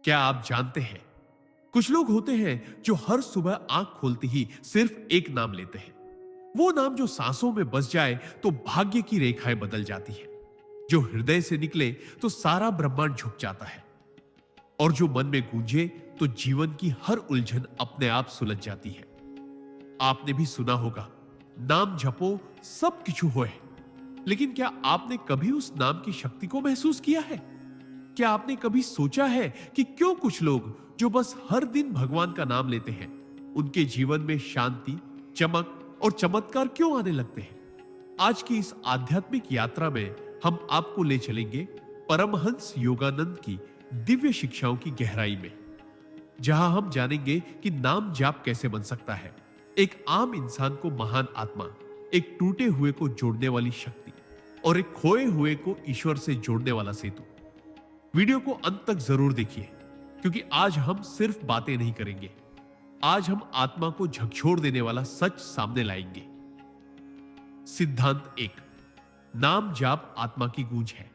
क्या आप जानते हैं, कुछ लोग होते हैं जो हर सुबह आंख खोलते ही सिर्फ एक नाम लेते हैं। वो नाम जो सांसों में बस जाए तो भाग्य की रेखाएं बदल जाती हैं। जो हृदय से निकले तो सारा ब्रह्मांड झुक जाता है। और जो मन में गूंजे तो जीवन की हर उलझन अपने आप सुलझ जाती है। आपने भी सुना होगा, नाम जपो सब किछु होए। लेकिन क्या आपने कभी उस नाम की शक्ति को महसूस किया है? क्या आपने कभी सोचा है कि क्यों कुछ लोग जो बस हर दिन भगवान का नाम लेते हैं, उनके जीवन में शांति, चमक और चमत्कार क्यों आने लगते हैं? आज की इस आध्यात्मिक यात्रा में हम आपको ले चलेंगे परमहंस योगानंद की दिव्य शिक्षाओं की गहराई में, जहां हम जानेंगे कि नाम जाप कैसे बन सकता है एक आम इंसान को महान आत्मा, एक टूटे हुए को जोड़ने वाली शक्ति और एक खोए हुए को ईश्वर से जोड़ने वाला सेतु। वीडियो को अंत तक जरूर देखिए, क्योंकि आज हम सिर्फ बातें नहीं करेंगे। आज हम आत्मा को झकझोर देने वाला सच सामने लाएंगे। सिद्धांत 1, नाम जाप आत्मा की गूंज है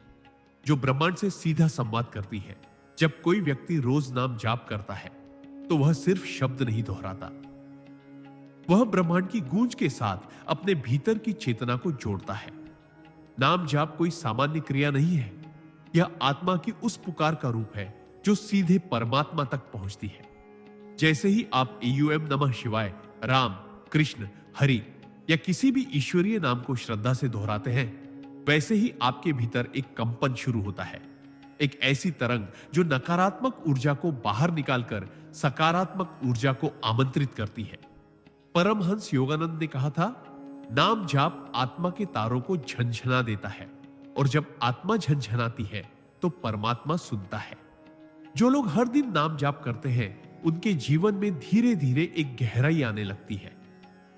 जो ब्रह्मांड से सीधा संवाद करती है। जब कोई व्यक्ति रोज नाम जाप करता है तो वह सिर्फ शब्द नहीं दोहराता, वह ब्रह्मांड की गूंज के साथ अपने भीतर की चेतना को जोड़ता है। नाम जाप कोई सामान्य क्रिया नहीं है, यह आत्मा की उस पुकार का रूप है जो सीधे परमात्मा तक पहुंचती है। जैसे ही आप एयूएम नमः शिवाय, राम, कृष्ण, हरि या किसी भी ईश्वरीय नाम को श्रद्धा से दोहराते हैं, वैसे ही आपके भीतर एक कंपन शुरू होता है। एक ऐसी तरंग जो नकारात्मक ऊर्जा को बाहर निकालकर सकारात्मक ऊर्जा को आमंत्रित करती है। परमहंस योगानंद ने कहा था, नाम जाप आत्मा के तारों को झंझना देता है और जब आत्मा झंझनाती है तो परमात्मा सुनता है। जो लोग हर दिन नाम जाप करते हैं, उनके जीवन में धीरे धीरे एक गहराई आने लगती है।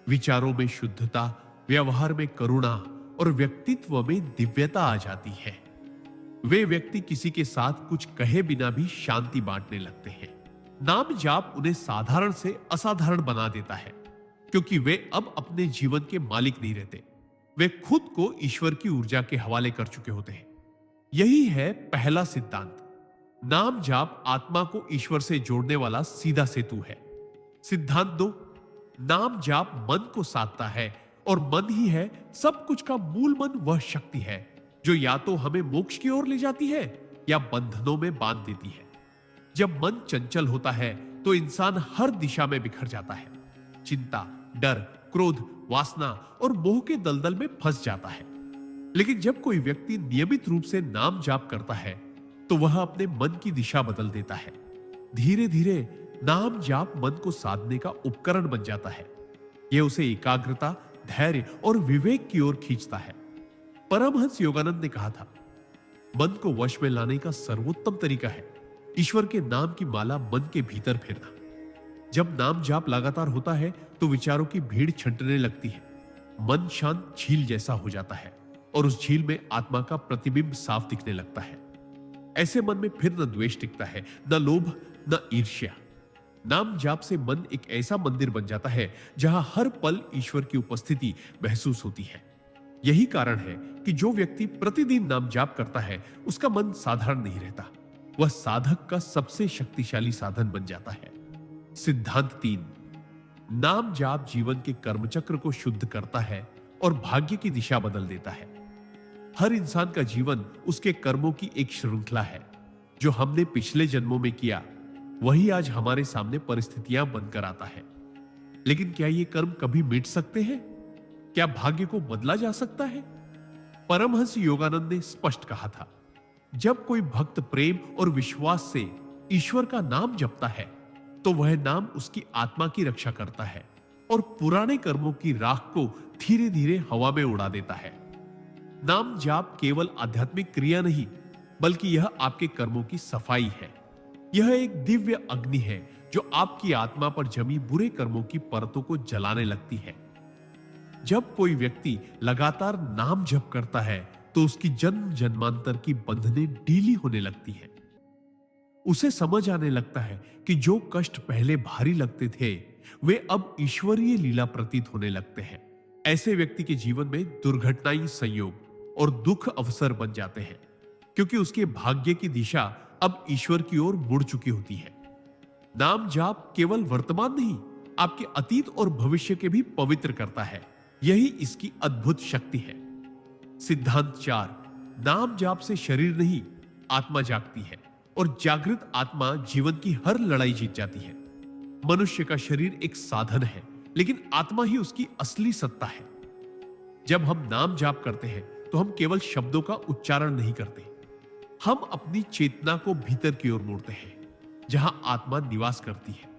विचारों में शुद्धता, व्यवहार में करुणा और व्यक्तित्व में दिव्यता आ जाती है। वे व्यक्ति किसी के साथ कुछ कहे बिना भी शांति बांटने लगते हैं। नाम जाप उन्हें साधारण से असाधारण बना देता है, क्योंकि वे अब अपने जीवन के मालिक नहीं रहते। वे खुद को ईश्वर की ऊर्जा के हवाले कर चुके होते हैं। यही है पहला सिद्धांत। नाम जाप आत्मा को ईश्वर से जोड़ने वाला सीधा सेतु है। सिद्धांत 2, नाम जाप मन को साधता है और मन ही है सब कुछ का मूल मन। वह शक्ति है जो या तो हमें मोक्ष की ओर ले जाती है या बंधनों में बांध देती है। जब मन चंचल होता है तो इंसान हर दिशा में बिखर जाता है। चिंता, डर, क्रोध, वासना और मोह के दलदल में फंस जाता है। लेकिन जब कोई व्यक्ति नियमित रूप से नाम जाप करता है तो वह अपने मन की दिशा बदल देता है। धीरे धीरे नाम जाप मन को साधने का उपकरण बन जाता है। यह उसे एकाग्रता, धैर्य और विवेक की ओर खींचता है। परमहंस योगानंद ने कहा था, मन को वश में लाने का सर्वोत्तम तरीका है ईश्वर के नाम की माला मन के भीतर फेरना। जब नाम जाप लगातार होता है तो विचारों की भीड़ छंटने लगती है। मन शांत झील जैसा हो जाता है और उस झील में आत्मा का प्रतिबिंब साफ दिखने लगता है। ऐसे मन में फिर न द्वेष टिकता है, न लोभ, न ईर्ष्या। नाम जाप से मन एक ऐसा मंदिर बन जाता है जहां हर पल ईश्वर की उपस्थिति महसूस होती है। यही कारण है कि जो व्यक्ति प्रतिदिन नाम जाप करता है, उसका मन साधारण नहीं रहता, वह साधक का सबसे शक्तिशाली साधन बन जाता है। सिद्धांत 3, नाम जाप जीवन के कर्मचक्र को शुद्ध करता है और भाग्य की दिशा बदल देता है। हर इंसान का जीवन उसके कर्मों की एक श्रृंखला है। जो हमने पिछले जन्मों में किया, वही आज हमारे सामने परिस्थितियां बनकर आता है। लेकिन क्या ये कर्म कभी मिट सकते हैं? क्या भाग्य को बदला जा सकता है? परमहंस योगानंद ने स्पष्ट कहा था, जब कोई भक्त प्रेम और विश्वास से ईश्वर का नाम जपता है तो वह नाम उसकी आत्मा की रक्षा करता है और पुराने कर्मों की राख को धीरे धीरे हवा में उड़ा देता है। नाम जाप केवल आध्यात्मिक क्रिया नहीं, बल्कि यह आपके कर्मों की सफाई है। यह एक दिव्य अग्नि है जो आपकी आत्मा पर जमी बुरे कर्मों की परतों को जलाने लगती है। जब कोई व्यक्ति लगातार नाम जप करता है तो उसकी जन्म जन्मांतर की बंधनें ढीली होने लगती हैं। उसे समझ आने लगता है कि जो कष्ट पहले भारी लगते थे, वे अब ईश्वरीय लीला प्रतीत होने लगते हैं। ऐसे व्यक्ति के जीवन में दुर्घटनाएं संयोग और दुख अवसर बन जाते हैं, क्योंकि उसके भाग्य की दिशा अब ईश्वर की ओर मुड़ चुकी होती है। नाम जाप केवल वर्तमान नहीं, आपके अतीत और भविष्य के भी पवित्र करता है। यही इसकी अद्भुत शक्ति है। सिद्धांत 4, नाम जाप से शरीर नहीं, आत्मा जागती है और जागृत आत्मा जीवन की हर लड़ाई जीत जाती है। मनुष्य का शरीर एक साधन है, लेकिन आत्मा ही उसकी असली सत्ता है। जब हम नाम जाप करते हैं तो हम केवल शब्दों का उच्चारण नहीं करते, हम अपनी चेतना को भीतर की ओर मोड़ते हैं, जहां आत्मा निवास करती है।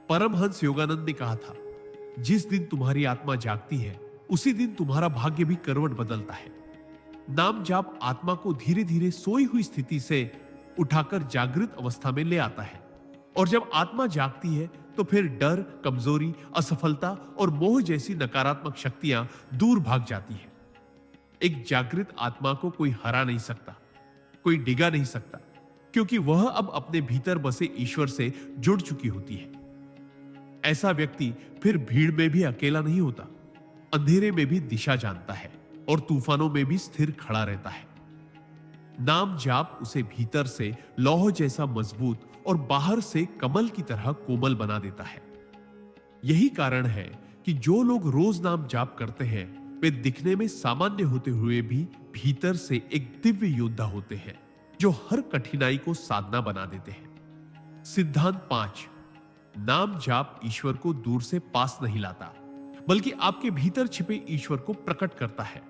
परमहंस योगानंद ने कहा था, जिस दिन तुम्हारी आत्मा जागती है उसी दिन तुम्हारा भाग्य भी करवट बदलता है। नाम जाप आत्मा को धीरे धीरे सोई हुई स्थिति से उठाकर जागृत अवस्था में ले आता है, और जब आत्मा जागती है तो फिर डर, कमजोरी, असफलता और मोह जैसी नकारात्मक शक्तियां दूर भाग जाती हैं। एक जागृत आत्मा को कोई हरा नहीं सकता, कोई डिगा नहीं सकता, क्योंकि वह अब अपने भीतर बसे ईश्वर से जुड़ चुकी होती है। ऐसा व्यक्ति फिर भीड़ में भी अकेला नहीं होता, अंधेरे में भी दिशा जानता है और तूफानों में भी स्थिर खड़ा रहता है। नाम जाप उसे भीतर से लौह जैसा मजबूत और बाहर से कमल की तरह कोमल बना देता है। यही कारण है कि जो लोग रोज नाम जाप करते हैं वे दिखने में सामान्य होते हुए भी भीतर से एक दिव्य योद्धा होते हैं, जो हर कठिनाई को साधना बना देते हैं। सिद्धांत 5, नाम जाप ईश्वर को दूर से पास नहीं लाता, बल्कि आपके भीतर छिपे ईश्वर को प्रकट करता है।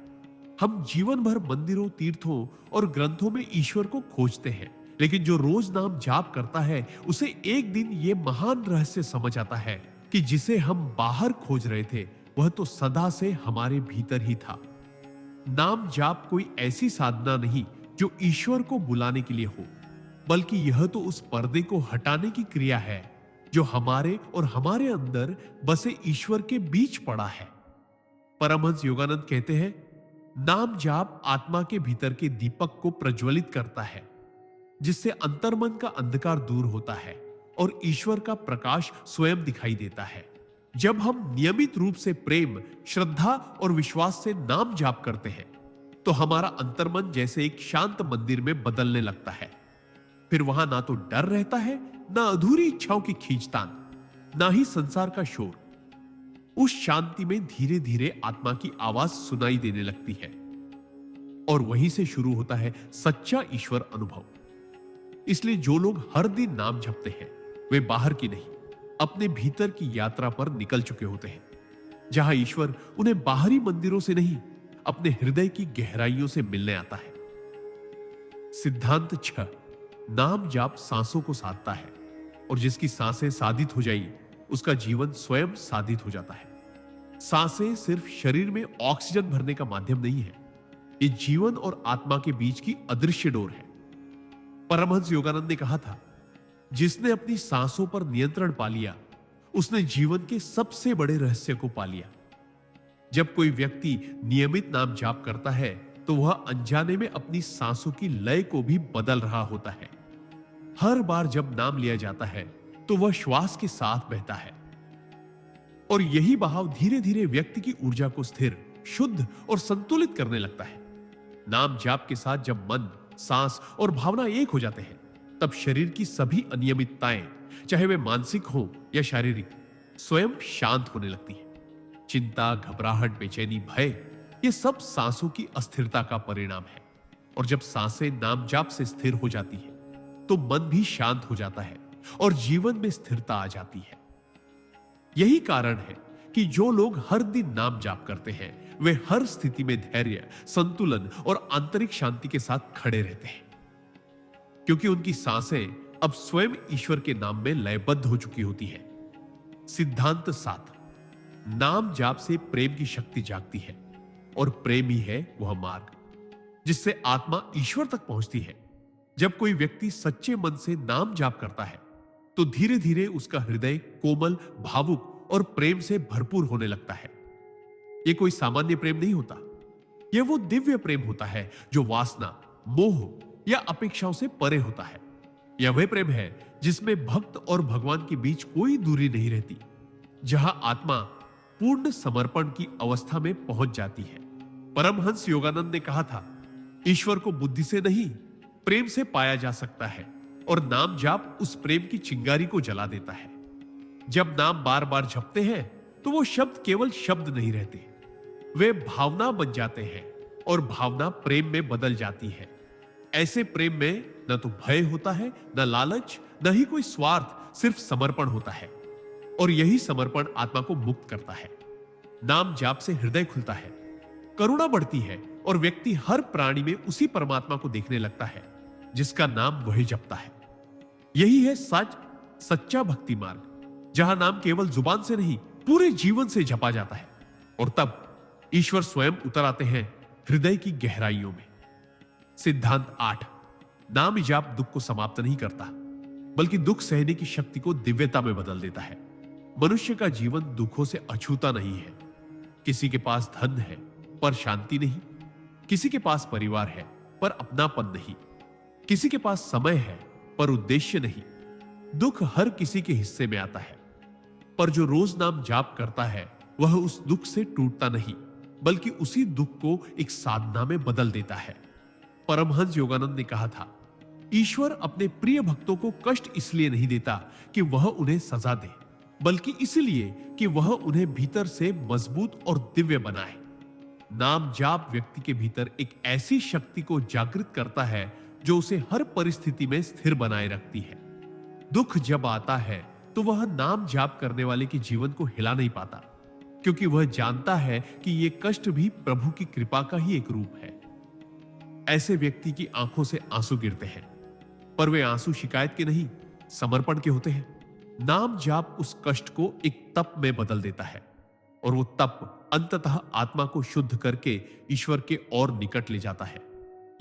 हम जीवन भर मंदिरों, तीर्थों और ग्रंथों में ईश्वर को खोजते हैं, लेकिन जो रोज नाम जाप करता है उसे एक दिन ये महान रहस्य समझ आता है कि जिसे हम बाहर खोज रहे थे वह तो सदा से हमारे भीतर ही था। नाम जाप कोई ऐसी साधना नहीं जो ईश्वर को बुलाने के लिए हो, बल्कि यह तो उस पर्दे को हटाने की क्रिया है जो हमारे और हमारे अंदर बसे ईश्वर के बीच पड़ा है। परमहंस योगानंद कहते हैं, नाम जाप आत्मा के भीतर के दीपक को प्रज्वलित करता है, जिससे अंतर्मन का अंधकार दूर होता है और ईश्वर का प्रकाश स्वयं दिखाई देता है। जब हम नियमित रूप से प्रेम, श्रद्धा और विश्वास से नाम जाप करते हैं तो हमारा अंतर्मन जैसे एक शांत मंदिर में बदलने लगता है। फिर वहां ना तो डर रहता है, ना अधूरी इच्छाओं की खींचतान, ना ही संसार का शोर। उस शांति में धीरे धीरे आत्मा की आवाज सुनाई देने लगती है और वहीं से शुरू होता है सच्चा ईश्वर अनुभव। इसलिए जो लोग हर दिन नाम जपते हैं वे बाहर की नहीं, अपने भीतर की यात्रा पर निकल चुके होते हैं, जहां ईश्वर उन्हें बाहरी मंदिरों से नहीं, अपने हृदय की गहराइयों से मिलने आता है। सिद्धांत 6, नाम जाप सांसों को साधता है और जिसकी सांसें साधित हो जाएगी उसका जीवन स्वयं साधित हो जाता है। सांसें सिर्फ शरीर में ऑक्सीजन भरने का माध्यम नहीं है, ये जीवन और आत्मा के बीच की अदृश्य डोर है। परमहंस योगानंद ने कहा था, जिसने अपनी सांसों पर नियंत्रण पा लिया उसने जीवन के सबसे बड़े रहस्य को पा लिया। जब कोई व्यक्ति नियमित नाम जाप करता है तो वह अनजाने में अपनी सांसों की लय को भी बदल रहा होता है। हर बार जब नाम लिया जाता है तो वह श्वास के साथ बहता है और यही बहाव धीरे धीरे व्यक्ति की ऊर्जा को स्थिर, शुद्ध और संतुलित करने लगता है। नाम जाप के साथ जब मन, सांस और भावना एक हो जाते हैं तब शरीर की सभी अनियमितताएं, चाहे वे मानसिक हो या शारीरिक, स्वयं शांत होने लगती हैं। चिंता, घबराहट, बेचैनी, भय, ये सब सांसों की अस्थिरता का परिणाम है। और जब सांसें नाम जाप से स्थिर हो जाती है तो मन भी शांत हो जाता है और जीवन में स्थिरता आ जाती है। यही कारण है कि जो लोग हर दिन नाम जाप करते हैं वे हर स्थिति में धैर्य, संतुलन और आंतरिक शांति के साथ खड़े रहते हैं, क्योंकि उनकी सांसें अब स्वयं ईश्वर के नाम में लयबद्ध हो चुकी होती है। सिद्धांत 7, नाम जाप से प्रेम की शक्ति जागती है और प्रेम ही है वह मार्ग जिससे आत्मा ईश्वर तक पहुंचती है। जब कोई व्यक्ति सच्चे मन से नाम जाप करता है तो धीरे धीरे उसका हृदय कोमल, भावुक और प्रेम से भरपूर होने लगता है। यह कोई सामान्य प्रेम नहीं होता, यह वो दिव्य प्रेम होता है जो वासना, मोह या अपेक्षाओं से परे होता है। यह वह प्रेम है जिसमें भक्त और भगवान के बीच कोई दूरी नहीं रहती, जहां आत्मा पूर्ण समर्पण की अवस्था में पहुंच जाती है। परमहंस योगानंद ने कहा था, ईश्वर को बुद्धि से नहीं प्रेम से पाया जा सकता है और नाम जाप उस प्रेम की चिंगारी को जला देता है। जब नाम बार बार जपते हैं तो वो शब्द केवल शब्द नहीं रहते, वे भावना बन जाते हैं और भावना प्रेम में बदल जाती है। ऐसे प्रेम में न तो भय होता है, न लालच, न ही कोई स्वार्थ, सिर्फ समर्पण होता है। और यही समर्पण आत्मा को मुक्त करता है। नाम जाप से हृदय खुलता है, करुणा बढ़ती है और व्यक्ति हर प्राणी में उसी परमात्मा को देखने लगता है जिसका नाम वही जपता है। यही है सच्चा भक्ति मार्ग, जहां नाम केवल जुबान से नहीं पूरे जीवन से जपा जाता है और तब ईश्वर स्वयं उतर आते हैं हृदय की गहराइयों में। सिद्धांत 8। नाम जाप दुख को समाप्त नहीं करता, बल्कि दुख सहने की शक्ति को दिव्यता में बदल देता है। मनुष्य का जीवन दुखों से अछूता नहीं है। किसी के पास धन है पर शांति नहीं, किसी के पास परिवार है पर अपनापन नहीं, किसी के पास समय है पर उद्देश्य नहीं। दुख हर किसी के हिस्से में आता है, पर जो रोज नाम जाप करता है वह उस दुख से टूटता नहीं, बल्कि उसी दुख को एक साधना में बदल देता है। परमहंस योगानंद ने कहा था, ईश्वर अपने प्रिय भक्तों को कष्ट इसलिए नहीं देता कि वह उन्हें सजा दे, बल्कि इसलिए कि वह उन्हें भीतर से मजबूत और दिव्य बनाए। नाम जाप व्यक्ति के भीतर एक ऐसी शक्ति को जागृत करता है जो उसे हर परिस्थिति में स्थिर बनाए रखती है। दुख जब आता है तो वह नाम जाप करने वाले के जीवन को हिला नहीं पाता, क्योंकि वह जानता है कि यह कष्ट भी प्रभु की कृपा का ही एक रूप है। ऐसे व्यक्ति की आंखों से आंसू गिरते हैं, पर वे आंसू शिकायत के नहीं, समर्पण के होते हैं। नाम जाप उस कष्ट को एक तप में बदल देता है और वो तप अंततः आत्मा को शुद्ध करके ईश्वर के और निकट ले जाता है।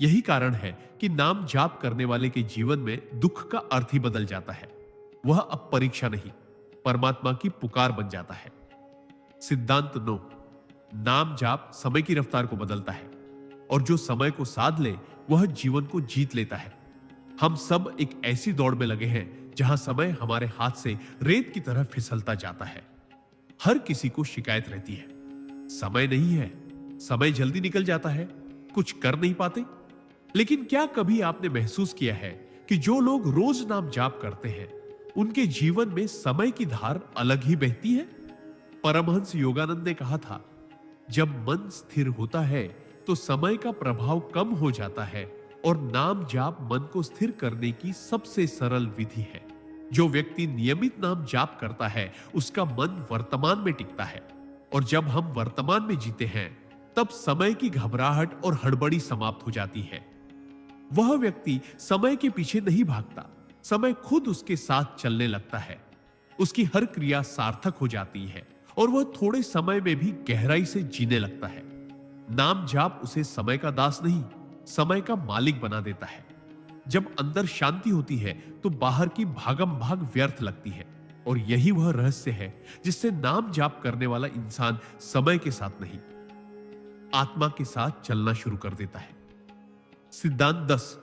यही कारण है कि नाम जाप करने वाले के जीवन में दुख का अर्थ ही बदल जाता है। वह अब परीक्षा नहीं, परमात्मा की पुकार बन जाता है। सिद्धांत 9। नाम जाप समय की रफ्तार को बदलता है और जो समय को साध ले वह जीवन को जीत लेता है। हम सब एक ऐसी दौड़ में लगे हैं जहां समय हमारे हाथ से रेत की तरह फिसलता जाता है। हर किसी को शिकायत रहती है, समय नहीं है, समय जल्दी निकल जाता है, कुछ कर नहीं पाते। लेकिन क्या कभी आपने महसूस किया है कि जो लोग रोज नाम जाप करते हैं उनके जीवन में समय की धार अलग ही बहती है? परमहंस योगानंद ने कहा था, जब मन स्थिर होता है तो समय का प्रभाव कम हो जाता है और नाम जाप मन को स्थिर करने की सबसे सरल विधि है। जो व्यक्ति नियमित नाम जाप करता है उसका मन वर्तमान में टिकता है, और जब हम वर्तमान में जीते हैं तब समय की घबराहट और हड़बड़ी समाप्त हो जाती है। वह व्यक्ति समय के पीछे नहीं भागता, समय खुद उसके साथ चलने लगता है। उसकी हर क्रिया सार्थक हो जाती है और वह थोड़े समय में भी गहराई से जीने लगता है। नाम जाप उसे समय का दास नहीं, समय का मालिक बना देता है। जब अंदर शांति होती है तो बाहर की भागम भाग व्यर्थ लगती है, और यही वह रहस्य है जिससे नाम जाप करने वाला इंसान समय के साथ नहीं, आत्मा के साथ चलना शुरू कर देता है। सिद्धांत 10।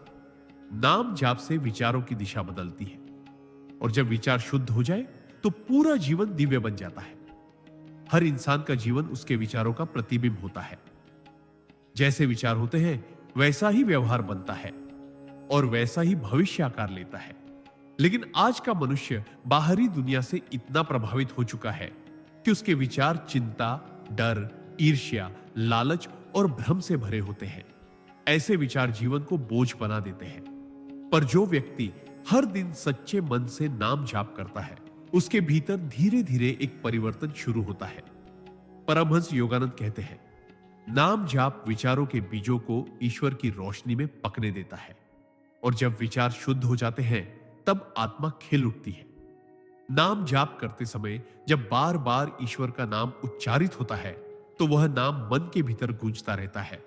नाम जाप से विचारों की दिशा बदलती है, और जब विचार शुद्ध हो जाए तो पूरा जीवन दिव्य बन जाता है। हर इंसान का जीवन उसके विचारों का प्रतिबिंब होता है। जैसे विचार होते हैं वैसा ही व्यवहार बनता है और वैसा ही भविष्य आकार लेता है। लेकिन आज का मनुष्य बाहरी दुनिया से इतना प्रभावित हो चुका है कि उसके विचार चिंता, डर, ईर्ष्या, लालच और भ्रम से भरे होते हैं। ऐसे विचार जीवन को बोझ बना देते हैं। पर जो व्यक्ति हर दिन सच्चे मन से नाम जाप करता है उसके भीतर धीरे धीरे एक परिवर्तन शुरू होता है। परमहंस योगानंद कहते हैं, नाम जाप विचारों के बीजों को ईश्वर की रोशनी में पकने देता है, और जब विचार शुद्ध हो जाते हैं तब आत्मा खिल उठती है। नाम जाप करते समय जब बार बार ईश्वर का नाम उच्चारित होता है तो वह नाम मन के भीतर गूंजता रहता है,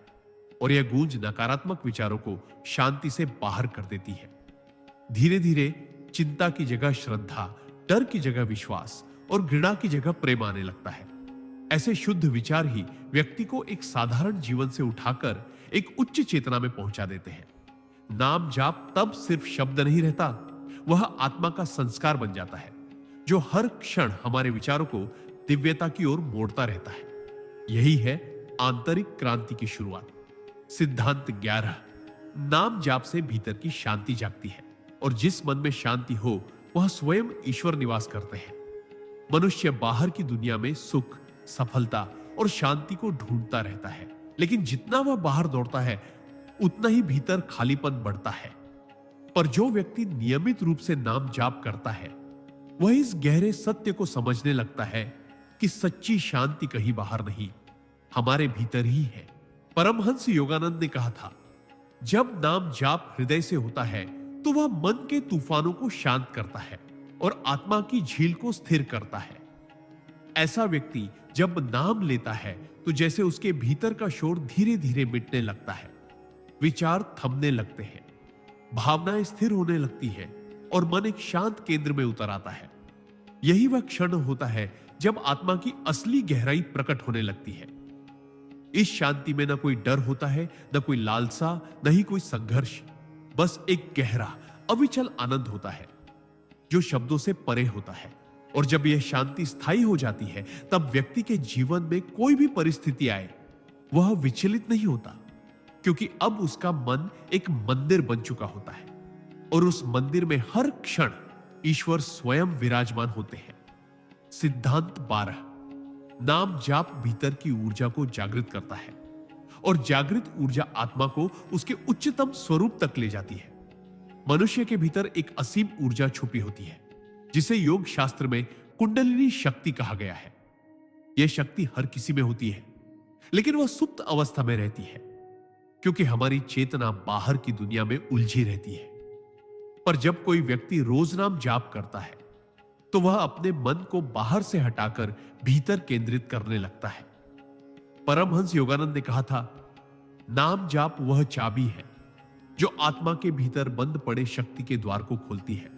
और यह गूंज नकारात्मक विचारों को शांति से बाहर कर देती है। धीरे धीरे चिंता की जगह श्रद्धा, डर की जगह विश्वास और घृणा की जगह प्रेम आने लगता है। ऐसे शुद्ध विचार ही व्यक्ति को एक साधारण जीवन से उठाकर एक उच्च चेतना में पहुंचा देते हैं। नाम जाप तब सिर्फ शब्द नहीं रहता, वह आत्मा का संस्कार बन जाता है जो हर क्षण हमारे विचारों को दिव्यता की ओर मोड़ता रहता है। यही है आंतरिक क्रांति की शुरुआत। सिद्धांत 11। नाम जाप से भीतर की शांति जागती है, और जिस मन में शांति हो वह स्वयं ईश्वर निवास करते हैं। मनुष्य बाहर की दुनिया में सुख, सफलता और शांति को ढूंढता रहता है, लेकिन जितना वह बाहर दौड़ता है उतना ही भीतर खालीपन बढ़ता है। पर जो व्यक्ति नियमित रूप से नाम जाप करता है वह इस गहरे सत्य को समझने लगता है कि सच्ची शांति कहीं बाहर नहीं, हमारे भीतर ही है। परमहंस योगानंद ने कहा था, जब नाम जाप हृदय से होता है तो वह मन के तूफानों को शांत करता है और आत्मा की झील को स्थिर करता है। ऐसा व्यक्ति जब नाम लेता है तो जैसे उसके भीतर का शोर धीरे धीरे मिटने लगता है, विचार थमने लगते हैं, भावनाएं स्थिर होने लगती है और मन एक शांत केंद्र में उतर आता है। यही वह क्षण होता है जब आत्मा की असली गहराई प्रकट होने लगती है। इस शांति में न कोई डर होता है, न कोई लालसा, न ही कोई संघर्ष, बस एक गहरा अविचल आनंद होता है जो शब्दों से परे होता है। और जब यह शांति स्थायी हो जाती है तब व्यक्ति के जीवन में कोई भी परिस्थिति आए वह विचलित नहीं होता, क्योंकि अब उसका मन एक मंदिर बन चुका होता है और उस मंदिर में हर क्षण ईश्वर स्वयं विराजमान होते हैं। सिद्धांत 12। नाम जाप भीतर की ऊर्जा को जागृत करता है और जागृत ऊर्जा आत्मा को उसके उच्चतम स्वरूप तक ले जाती है। मनुष्य के भीतर एक असीम ऊर्जा छुपी होती है जिसे योग शास्त्र में कुंडलिनी शक्ति कहा गया है। यह शक्ति हर किसी में होती है, लेकिन वह सुप्त अवस्था में रहती है क्योंकि हमारी चेतना बाहर की दुनिया में उलझी रहती है। पर जब कोई व्यक्ति रोज नाम जाप करता है तो वह अपने मन को बाहर से हटाकर भीतर केंद्रित करने लगता है। परमहंस योगानंद ने कहा था, नाम जाप वह चाबी है जो आत्मा के भीतर बंद पड़े शक्ति के द्वार को खोलती है।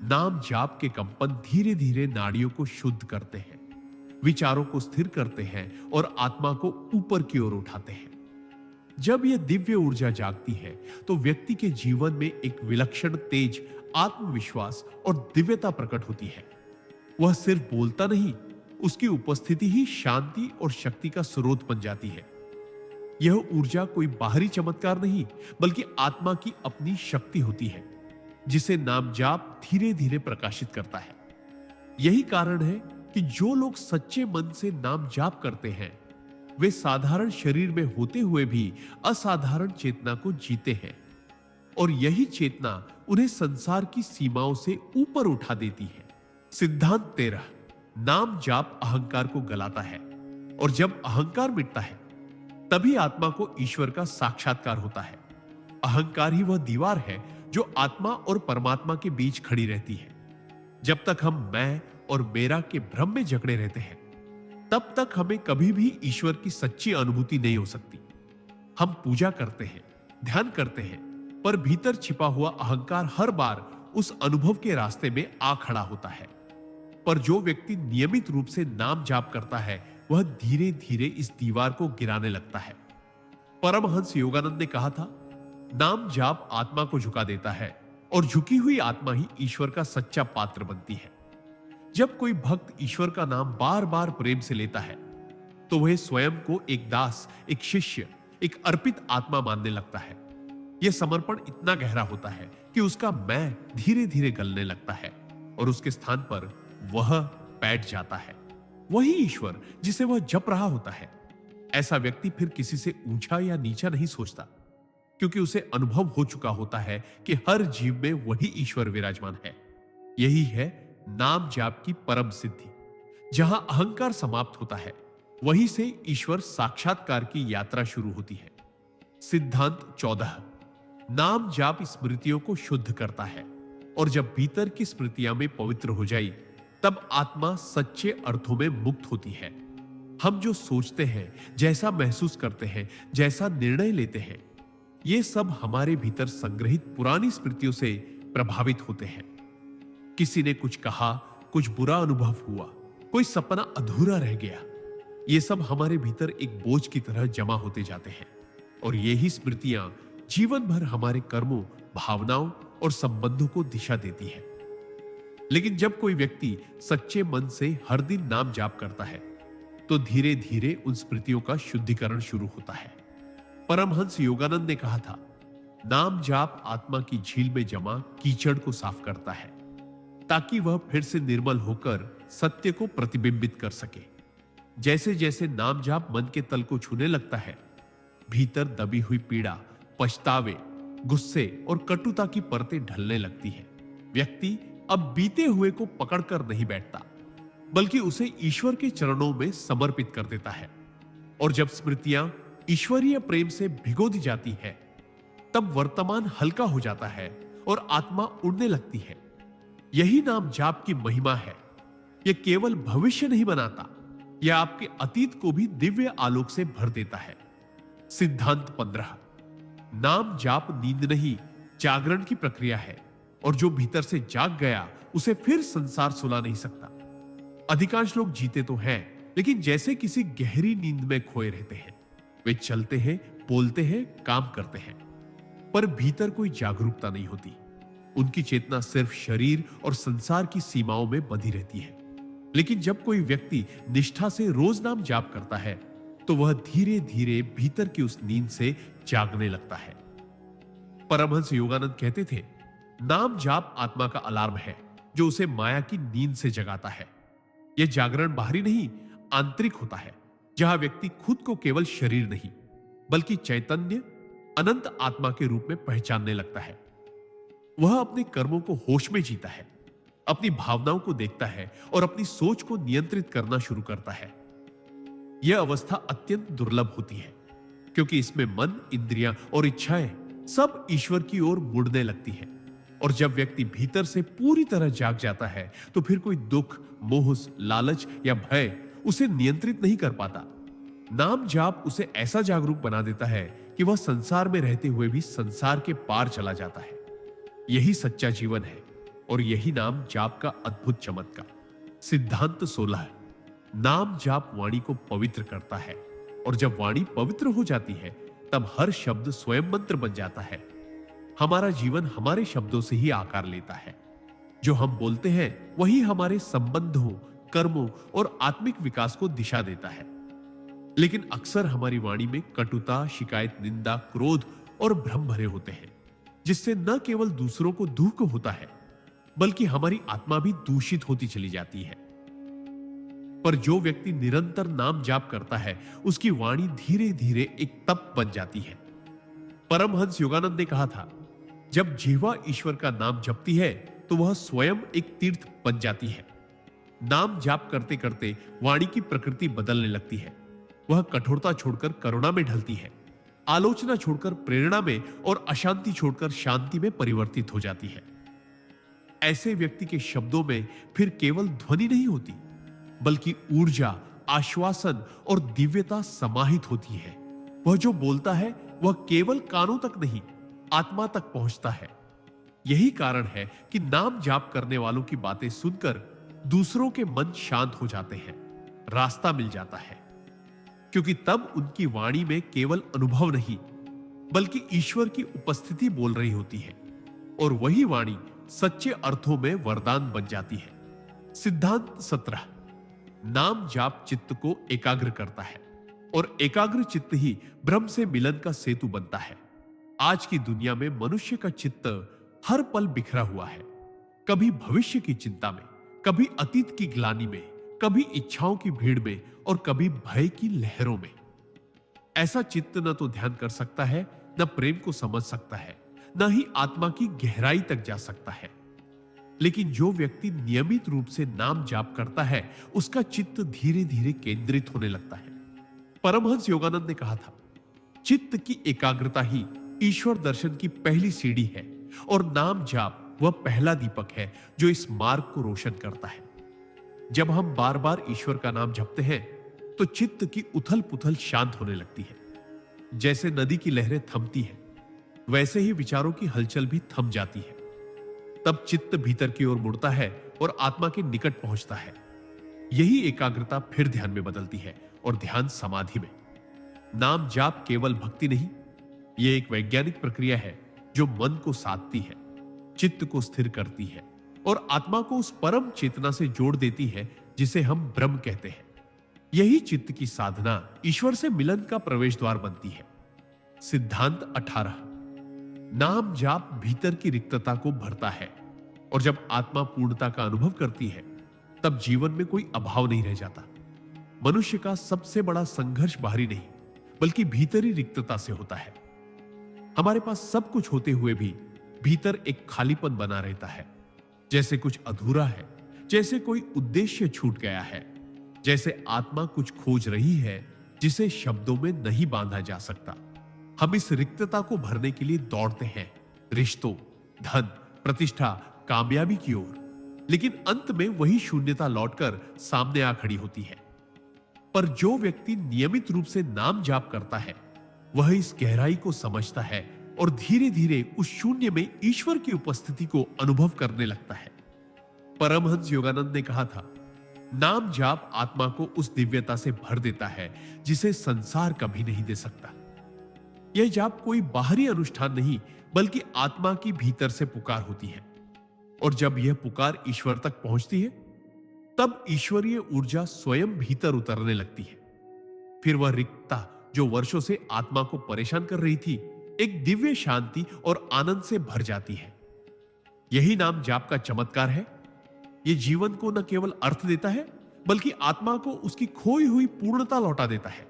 नाम जाप के कंपन धीरे धीरे नाड़ियों को शुद्ध करते हैं, विचारों को स्थिर करते हैं और आत्मा को ऊपर की ओर उठाते हैं। जब यह दिव्य ऊर्जा जागती है तो व्यक्ति के जीवन में एक विलक्षण तेज, आत्मविश्वास और दिव्यता प्रकट होती है। वह सिर्फ बोलता नहीं, उसकी उपस्थिति ही शांति और शक्ति का स्रोत बन जाती है। यह ऊर्जा कोई बाहरी चमत्कार नहीं, बल्कि आत्मा की अपनी शक्ति होती है जिसे नाम जाप धीरे धीरे प्रकाशित करता है। यही कारण है कि जो लोग सच्चे मन से नाम जाप करते हैं वे साधारण शरीर में होते हुए भी असाधारण चेतना को जीते हैं, और यही चेतना उन्हें संसार की सीमाओं से ऊपर उठा देती है। सिद्धांत 13। नाम जाप अहंकार को गलाता है, और जब अहंकार मिटता है तभी आत्मा को ईश्वर का साक्षात्कार होता है। अहंकार ही वह दीवार है जो आत्मा और परमात्मा के बीच खड़ी रहती है। जब तक हम मैं और मेरा के भ्रम में जकड़े रहते हैं तब तक हमें कभी भी ईश्वर की सच्ची अनुभूति नहीं हो सकती। हम पूजा करते हैं, ध्यान करते हैं, पर भीतर छिपा हुआ अहंकार हर बार उस अनुभव के रास्ते में आ खड़ा होता है। पर जो व्यक्ति नियमित रूप से नाम जाप करता है वह धीरे धीरे इस दीवार को गिराने लगता है। परमहंस योगानंद ने कहा था, नाम जाप आत्मा को झुका देता है और झुकी हुई आत्मा ही ईश्वर का सच्चा पात्र बनती है। जब कोई भक्त ईश्वर का नाम बार बार प्रेम से लेता है तो वह स्वयं को एक दास, एक शिष्य, एक अर्पित आत्मा मानने लगता है। यह समर्पण इतना गहरा होता है कि उसका मैं धीरे धीरे गलने लगता है और उसके स्थान पर वह बैठ जाता है, वही ईश्वर जिसे वह जप रहा होता है। ऐसा व्यक्ति फिर किसी से ऊंचा या नीचा नहीं सोचता, क्योंकि उसे अनुभव हो चुका होता है कि हर जीव में वही ईश्वर विराजमान है। यही है नाम जाप की परम सिद्धि। जहां अहंकार समाप्त होता है वहीं से ईश्वर साक्षात्कार की यात्रा शुरू होती है। सिद्धांत 14। नाम जाप स्मृतियों को शुद्ध करता है, और जब भीतर की स्मृतियां में पवित्र हो जाई तब आत्मा सच्चे अर्थों में मुक्त होती है। हम जो सोचते हैं, जैसा महसूस करते हैं, जैसा निर्णय लेते हैं, ये सब हमारे भीतर संग्रहित पुरानी स्मृतियों से प्रभावित होते हैं। किसी ने कुछ कहा, कुछ बुरा अनुभव हुआ, कोई सपना अधूरा रह गया, ये सब हमारे भीतर एक बोझ की तरह जमा होते जाते हैं, और यही स्मृतियां जीवन भर हमारे कर्मों, भावनाओं और संबंधों को दिशा देती है। लेकिन जब कोई व्यक्ति सच्चे मन से हर दिन नाम जाप करता है तो धीरे धीरे उन स्मृतियों का शुद्धिकरण शुरू होता है। परमहंस योगानंद ने कहा था, नाम जाप आत्मा की झील में जमा कीचड़ को साफ करता है, ताकि वह फिर से निर्मल होकर सत्य को प्रतिबिंबित कर सके। जैसे जैसे नाम जाप मन के तल को छूने लगता है, भीतर दबी हुई पीड़ा, पछतावे, गुस्से और कटुता की परतें ढलने लगती है। व्यक्ति अब बीते हुए को पकड़कर नहीं बैठता, बल्कि उसे ईश्वर के चरणों में समर्पित कर देता है। और जब स्मृतियां ईश्वरीय प्रेम से भिगो दी जाती है, तब वर्तमान हल्का हो जाता है और आत्मा उड़ने लगती है। यही नाम जाप की महिमा है। यह केवल भविष्य नहीं बनाता, यह आपके अतीत को भी दिव्य आलोक से भर देता है। सिद्धांत 15। नाम जाप नींद नहीं, जागरण की प्रक्रिया है, और जो भीतर से जाग गया उसे फिर संसार सुला नहीं सकता। अधिकांश लोग जीते तो हैं, लेकिन जैसे किसी गहरी नींद में खोए रहते हैं। वे चलते हैं, बोलते हैं, काम करते हैं, पर भीतर कोई जागरूकता नहीं होती। उनकी चेतना सिर्फ शरीर और संसार की सीमाओं में बंधी रहती है। लेकिन जब कोई व्यक्ति निष्ठा से रोज नाम जाप करता है, तो वह धीरे धीरे भीतर की उस नींद से जागने लगता है। परमहंस योगानंद कहते थे, नाम जाप आत्मा का अलार्म है, जो उसे माया की नींद से जगाता है। यह जागरण बाहरी नहीं, आंतरिक होता है, जहां व्यक्ति खुद को केवल शरीर नहीं, बल्कि चैतन्य, अनंत आत्मा के रूप में पहचानने लगता है। वह अपने कर्मों को होश में जीता है, अपनी भावनाओं को देखता है और अपनी सोच को नियंत्रित करना शुरू करता है। यह अवस्था अत्यंत दुर्लभ होती है, क्योंकि इसमें मन, इंद्रियां और इच्छाएं सब ईश्वर की ओर मुड़ने लगती है। और जब व्यक्ति भीतर से पूरी तरह जाग जाता है, तो फिर कोई दुख, मोह, लालच या भय उसे नियंत्रित नहीं कर पाता। नाम जाप उसे ऐसा जागरूक बना देता है कि वह संसार में रहते हुए भी संसार के पार चला जाता है। यही सच्चा जीवन है, और यही नाम जाप का अद्भुत चमत्कार। सिद्धांत 16। नाम जाप वाणी को पवित्र करता है, और जब वाणी पवित्र हो जाती है, तब हर शब्द स्वयं मंत्र बन जाता है। हमारा जीवन हमारे शब्दों से ही आकार लेता है। जो हम बोलते हैं, वही हमारे संबंधों, कर्मों और आत्मिक विकास को दिशा देता है। लेकिन अक्सर हमारी वाणी में कटुता, शिकायत, निंदा, क्रोध और भ्रम भरे होते हैं, जिससे न केवल दूसरों को दुख होता है, बल्कि हमारी आत्मा भी दूषित होती चली जाती है। पर जो व्यक्ति निरंतर नाम जाप करता है, उसकी वाणी धीरे धीरे एक तप बन जाती है। परमहंस योगानंद ने कहा था, जब जिह्वा ईश्वर का नाम जपती है, तो वह स्वयं एक तीर्थ बन जाती है। नाम जाप करते करते वाणी की प्रकृति बदलने लगती है। वह कठोरता छोड़कर करुणा में ढलती है, आलोचना छोड़कर प्रेरणा में और अशांति छोड़कर शांति में परिवर्तित हो जाती है। ऐसे व्यक्ति के शब्दों में फिर केवल ध्वनि नहीं होती, बल्कि ऊर्जा, आश्वासन और दिव्यता समाहित होती है। वह जो बोलता है, वह केवल कानों तक नहीं, आत्मा तक पहुंचता है। यही कारण है कि नाम जाप करने वालों की बातें सुनकर दूसरों के मन शांत हो जाते हैं, रास्ता मिल जाता है, क्योंकि तब उनकी वाणी में केवल अनुभव नहीं, बल्कि ईश्वर की उपस्थिति बोल रही होती है, और वही वाणी सच्चे अर्थों में वरदान बन जाती है। सिद्धांत 17। नाम जाप चित्त को एकाग्र करता है, और एकाग्र चित्त ही ब्रह्म से मिलन का सेतु बनता है। आज की दुनिया में मनुष्य का चित्त हर पल बिखरा हुआ है, कभी भविष्य की चिंता में, कभी अतीत की ग्लानि में, कभी इच्छाओं की भीड़ में और कभी भय की लहरों में। ऐसा चित्त न तो ध्यान कर सकता है, न प्रेम को समझ सकता है, न ही आत्मा की गहराई तक जा सकता है। लेकिन जो व्यक्ति नियमित रूप से नाम जाप करता है, उसका चित्त धीरे धीरे केंद्रित होने लगता है। परमहंस योगानंद ने कहा था, चित्त की एकाग्रता ही ईश्वर दर्शन की पहली सीढ़ी है, और नाम जाप वह पहला दीपक है जो इस मार्ग को रोशन करता है। जब हम बार बार ईश्वर का नाम जपते हैं, तो चित्त की उथल पुथल शांत होने लगती है। जैसे नदी की लहरें थमती हैं, वैसे ही विचारों की हलचल भी थम जाती है। तब चित्त भीतर की ओर मुड़ता है और आत्मा के निकट पहुंचता है। यही एकाग्रता फिर ध्यान में बदलती है, और ध्यान समाधि में। नाम जाप केवल भक्ति नहीं, यह एक वैज्ञानिक प्रक्रिया है जो मन को साधती है, चित्त को स्थिर करती है और आत्मा को उस परम चेतना से जोड़ देती है जिसे हम ब्रह्म कहते हैं। यही चित्त की साधना ईश्वर से मिलन का प्रवेश द्वार बनती है। सिद्धांत 18। नाम जाप भीतर की रिक्तता को भरता है, और जब आत्मा पूर्णता का अनुभव करती है तब जीवन में कोई अभाव नहीं रह जाता। मनुष्य का सबसे बड़ा संघर्ष बाहरी नहीं बल्कि भीतरी रिक्तता से होता है। हमारे पास सब कुछ होते हुए भी भीतर एक खालीपन बना रहता है, जैसे कुछ अधूरा है, जैसे कोई उद्देश्य छूट गया है, जैसे आत्मा कुछ खोज रही है जिसे शब्दों में नहीं बांधा जा सकता। हम इस रिक्तता को भरने के लिए दौड़ते हैं, रिश्तों, धन, प्रतिष्ठा, कामयाबी की ओर, लेकिन अंत में वही शून्यता लौटकर सामने आ खड़ी होती है। पर जो व्यक्ति नियमित रूप से नाम जाप करता है वह इस गहराई को समझता है और धीरे धीरे उस शून्य में ईश्वर की उपस्थिति को अनुभव करने लगता है। परमहंस योगानंद ने कहा था, नाम जाप आत्मा को उस दिव्यता से भर देता है जिसे संसार कभी नहीं दे सकता। यह जाप कोई बाहरी अनुष्ठान नहीं बल्कि आत्मा की भीतर से पुकार होती है, और जब यह पुकार ईश्वर तक पहुंचती है तब ईश्वरीय ऊर्जा स्वयं भीतर उतरने लगती है। फिर वह रिक्तता जो वर्षों से आत्मा को परेशान कर रही थी एक दिव्य शांति और आनंद से भर जाती है। यही नाम जाप का चमत्कार है। यह जीवन को न केवल अर्थ देता है बल्कि आत्मा को उसकी खोई हुई पूर्णता लौटा देता है।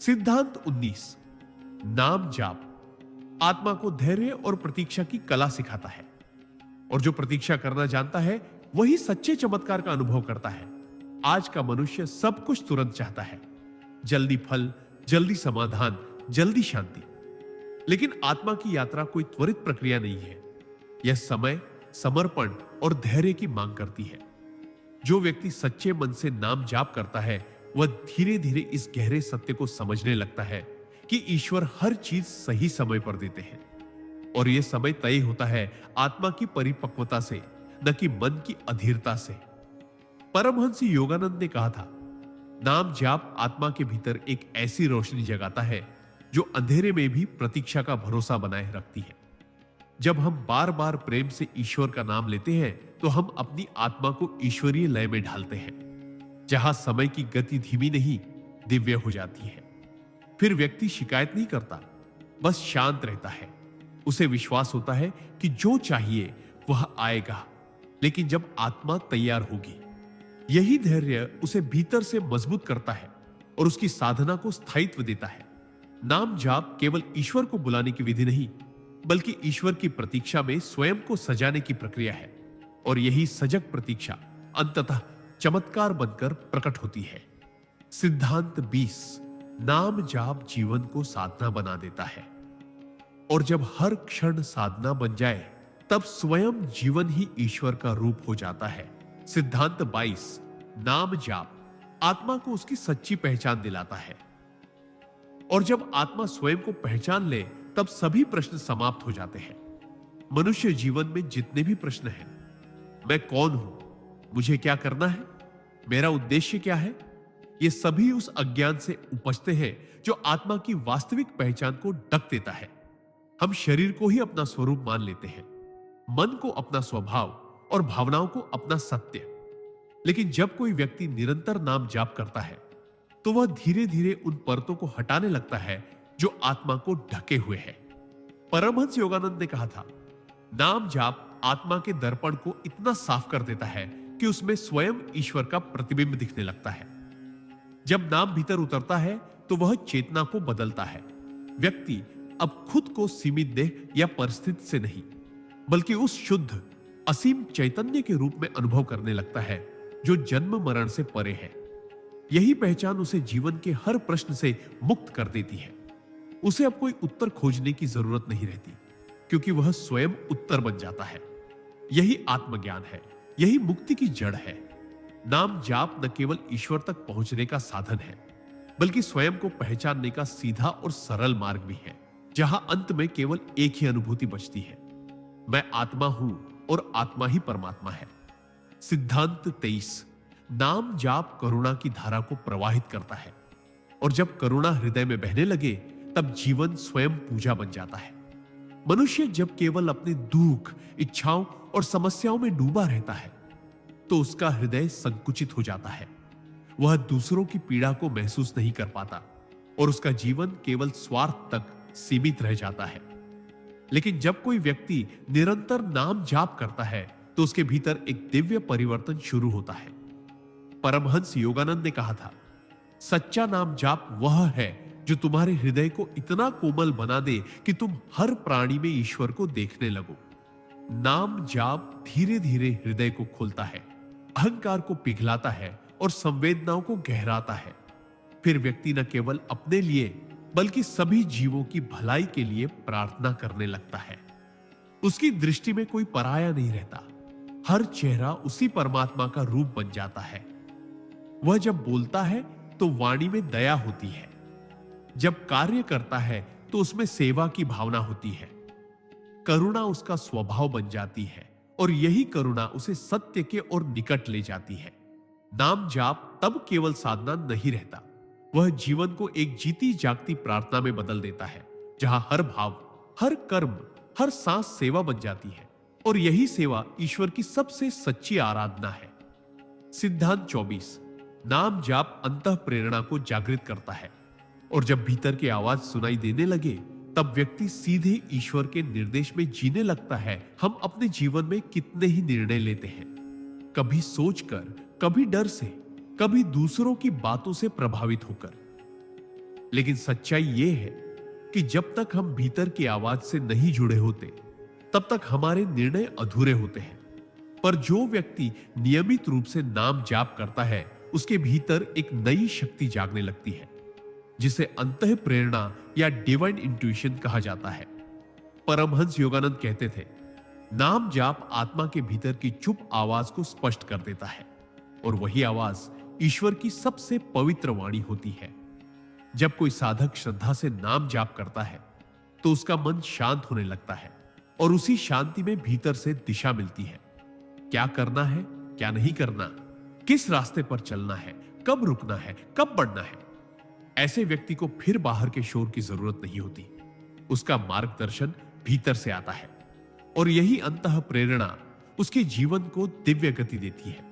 सिद्धांत 19। नाम जाप आत्मा को धैर्य और प्रतीक्षा की कला सिखाता है, और जो प्रतीक्षा करना जानता है वही सच्चे चमत्कार का अनुभव करता है। आज का मनुष्य सब कुछ तुरंत चाहता है, जल्दी फल, जल्दी समाधान, जल्दी शांति। लेकिन आत्मा की यात्रा कोई त्वरित प्रक्रिया नहीं है। यह समय, समर्पण और धैर्य की मांग करती है। जो व्यक्ति सच्चे मन से नाम जाप करता है वह धीरे धीरे इस गहरे सत्य को समझने लगता है कि ईश्वर हर चीज सही समय पर देते हैं, और यह समय तय होता है आत्मा की परिपक्वता से, न कि मन की अधीरता से। परमहंस योगानंद ने कहा था, नाम जाप आत्मा के भीतर एक ऐसी रोशनी जगाता है जो अंधेरे में भी प्रतीक्षा का भरोसा बनाए रखती है। जब हम बार बार प्रेम से ईश्वर का नाम लेते हैं तो हम अपनी आत्मा को ईश्वरीय लय में ढालते हैं, जहां समय की गति धीमी नहीं दिव्य हो जाती है। फिर व्यक्ति शिकायत नहीं करता, बस शांत रहता है। उसे विश्वास होता है कि जो चाहिए वह आएगा, लेकिन जब आत्मा तैयार होगी। यही धैर्य उसे भीतर से मजबूत करता है और उसकी साधना को स्थायित्व देता है। नाम जाप केवल ईश्वर को बुलाने की विधि नहीं बल्कि ईश्वर की प्रतीक्षा में स्वयं को सजाने की प्रक्रिया है, और यही सजग प्रतीक्षा अंततः चमत्कार बनकर प्रकट होती है। सिद्धांत 20। नाम जाप जीवन को साधना बना देता है, और जब हर क्षण साधना बन जाए तब स्वयं जीवन ही ईश्वर का रूप हो जाता है। सिद्धांत 22। नाम जाप आत्मा को उसकी सच्ची पहचान दिलाता है, और जब आत्मा स्वयं को पहचान ले तब सभी प्रश्न समाप्त हो जाते हैं। मनुष्य जीवन में जितने भी प्रश्न हैं, मैं कौन हूं, मुझे क्या करना है, मेरा उद्देश्य क्या है, ये सभी उस अज्ञान से उपजते हैं जो आत्मा की वास्तविक पहचान को ढक देता है। हम शरीर को ही अपना स्वरूप मान लेते हैं, मन को अपना स्वभाव और भावनाओं को अपना सत्य। लेकिन जब कोई व्यक्ति निरंतर नाम जाप करता है तो वह धीरे धीरे उन परतों को हटाने लगता है जो आत्मा को ढके हुए है। परमहंस योगानंद ने कहा था, नाम जाप आत्मा के दर्पण को इतना साफ कर देता है कि उसमें स्वयं ईश्वर का प्रतिबिंब दिखने लगता है। जब नाम भीतर उतरता है तो वह चेतना को बदलता है। व्यक्ति अब खुद को सीमित देह या परिस्थिति से नहीं बल्कि उस शुद्ध असीम चैतन्य के रूप में अनुभव करने लगता है जो जन्म मरण से परे है। यही पहचान उसे जीवन के हर प्रश्न से मुक्त कर देती है। उसे अब कोई उत्तर खोजने की जरूरत नहीं रहती, क्योंकि वह स्वयं उत्तर बन जाता है। यही आत्मज्ञान है, यही मुक्ति की जड़ है। नाम जाप न केवल ईश्वर तक पहुंचने का साधन है बल्कि स्वयं को पहचानने का सीधा और सरल मार्ग भी है, जहां अंत में केवल एक ही अनुभूति बचती है, मैं आत्मा हूं और आत्मा ही परमात्मा है। सिद्धांत 23। नाम जाप करुणा की धारा को प्रवाहित करता है, और जब करुणा हृदय में बहने लगे तब जीवन स्वयं पूजा बन जाता है। मनुष्य जब केवल अपने दुख, इच्छाओं और समस्याओं में डूबा रहता है तो उसका हृदय संकुचित हो जाता है। वह दूसरों की पीड़ा को महसूस नहीं कर पाता और उसका जीवन केवल स्वार्थ तक सीमित रह जाता है। लेकिन जब कोई व्यक्ति निरंतर नाम जाप करता है तो उसके भीतर एक दिव्य परिवर्तन शुरू होता है। परमहंस योगानंद ने कहा था, सच्चा नाम जाप वह है जो तुम्हारे हृदय को इतना कोमल बना दे कि तुम हर प्राणी में ईश्वर को देखने लगो। नाम जाप धीरे धीरे हृदय को खोलता है, अहंकार को पिघलाता है और संवेदनाओं को गहराता है। फिर व्यक्ति न केवल अपने लिए बल्कि सभी जीवों की भलाई के लिए प्रार्थना करने लगता है। उसकी दृष्टि में कोई पराया नहीं रहता, हर चेहरा उसी परमात्मा का रूप बन जाता है। वह जब बोलता है तो वाणी में दया होती है, जब कार्य करता है तो उसमें सेवा की भावना होती है। करुणा उसका स्वभाव बन जाती है और यही करुणा उसे सत्य के और निकट ले जाती है। नाम जाप तब केवल साधना नहीं रहता, वह जीवन को एक जीती जागती प्रार्थना में बदल देता है, जहां हर भाव, हर कर्म, हर सांस सेवा बन जाती है और यही सेवा ईश्वर की सबसे सच्ची आराधना है। सिद्धांत 24। नाम जाप अंतः प्रेरणा को जागृत करता है और जब भीतर की आवाज सुनाई देने लगे तब व्यक्ति सीधे ईश्वर के निर्देश में जीने लगता है। हम अपने जीवन में कितने ही निर्णय लेते हैं, कभी सोचकर, कभी डर से, कभी दूसरों की बातों से प्रभावित होकर। लेकिन सच्चाई यह है कि जब तक हम भीतर की आवाज से नहीं जुड़े होते तब तक हमारे निर्णय अधूरे होते हैं। पर जो व्यक्ति नियमित रूप से नाम जाप करता है उसके भीतर एक नई शक्ति जागने लगती है, जिसे अंतः प्रेरणा या डिवाइन इंट्यूशन कहा जाता है। परमहंस योगानंद कहते थे, नाम जाप आत्मा के भीतर की चुप आवाज को स्पष्ट कर देता है और वही आवाज ईश्वर की सबसे पवित्र वाणी होती है। जब कोई साधक श्रद्धा से नाम जाप करता है तो उसका मन शांत होने लगता है और उसी शांति में भीतर से दिशा मिलती है। क्या करना है, क्या नहीं करना, किस रास्ते पर चलना है, कब रुकना है, कब बढ़ना है, ऐसे व्यक्ति को फिर बाहर के शोर की जरूरत नहीं होती। उसका मार्गदर्शन भीतर से आता है और यही अंतः प्रेरणा उसके जीवन को दिव्य गति देती है।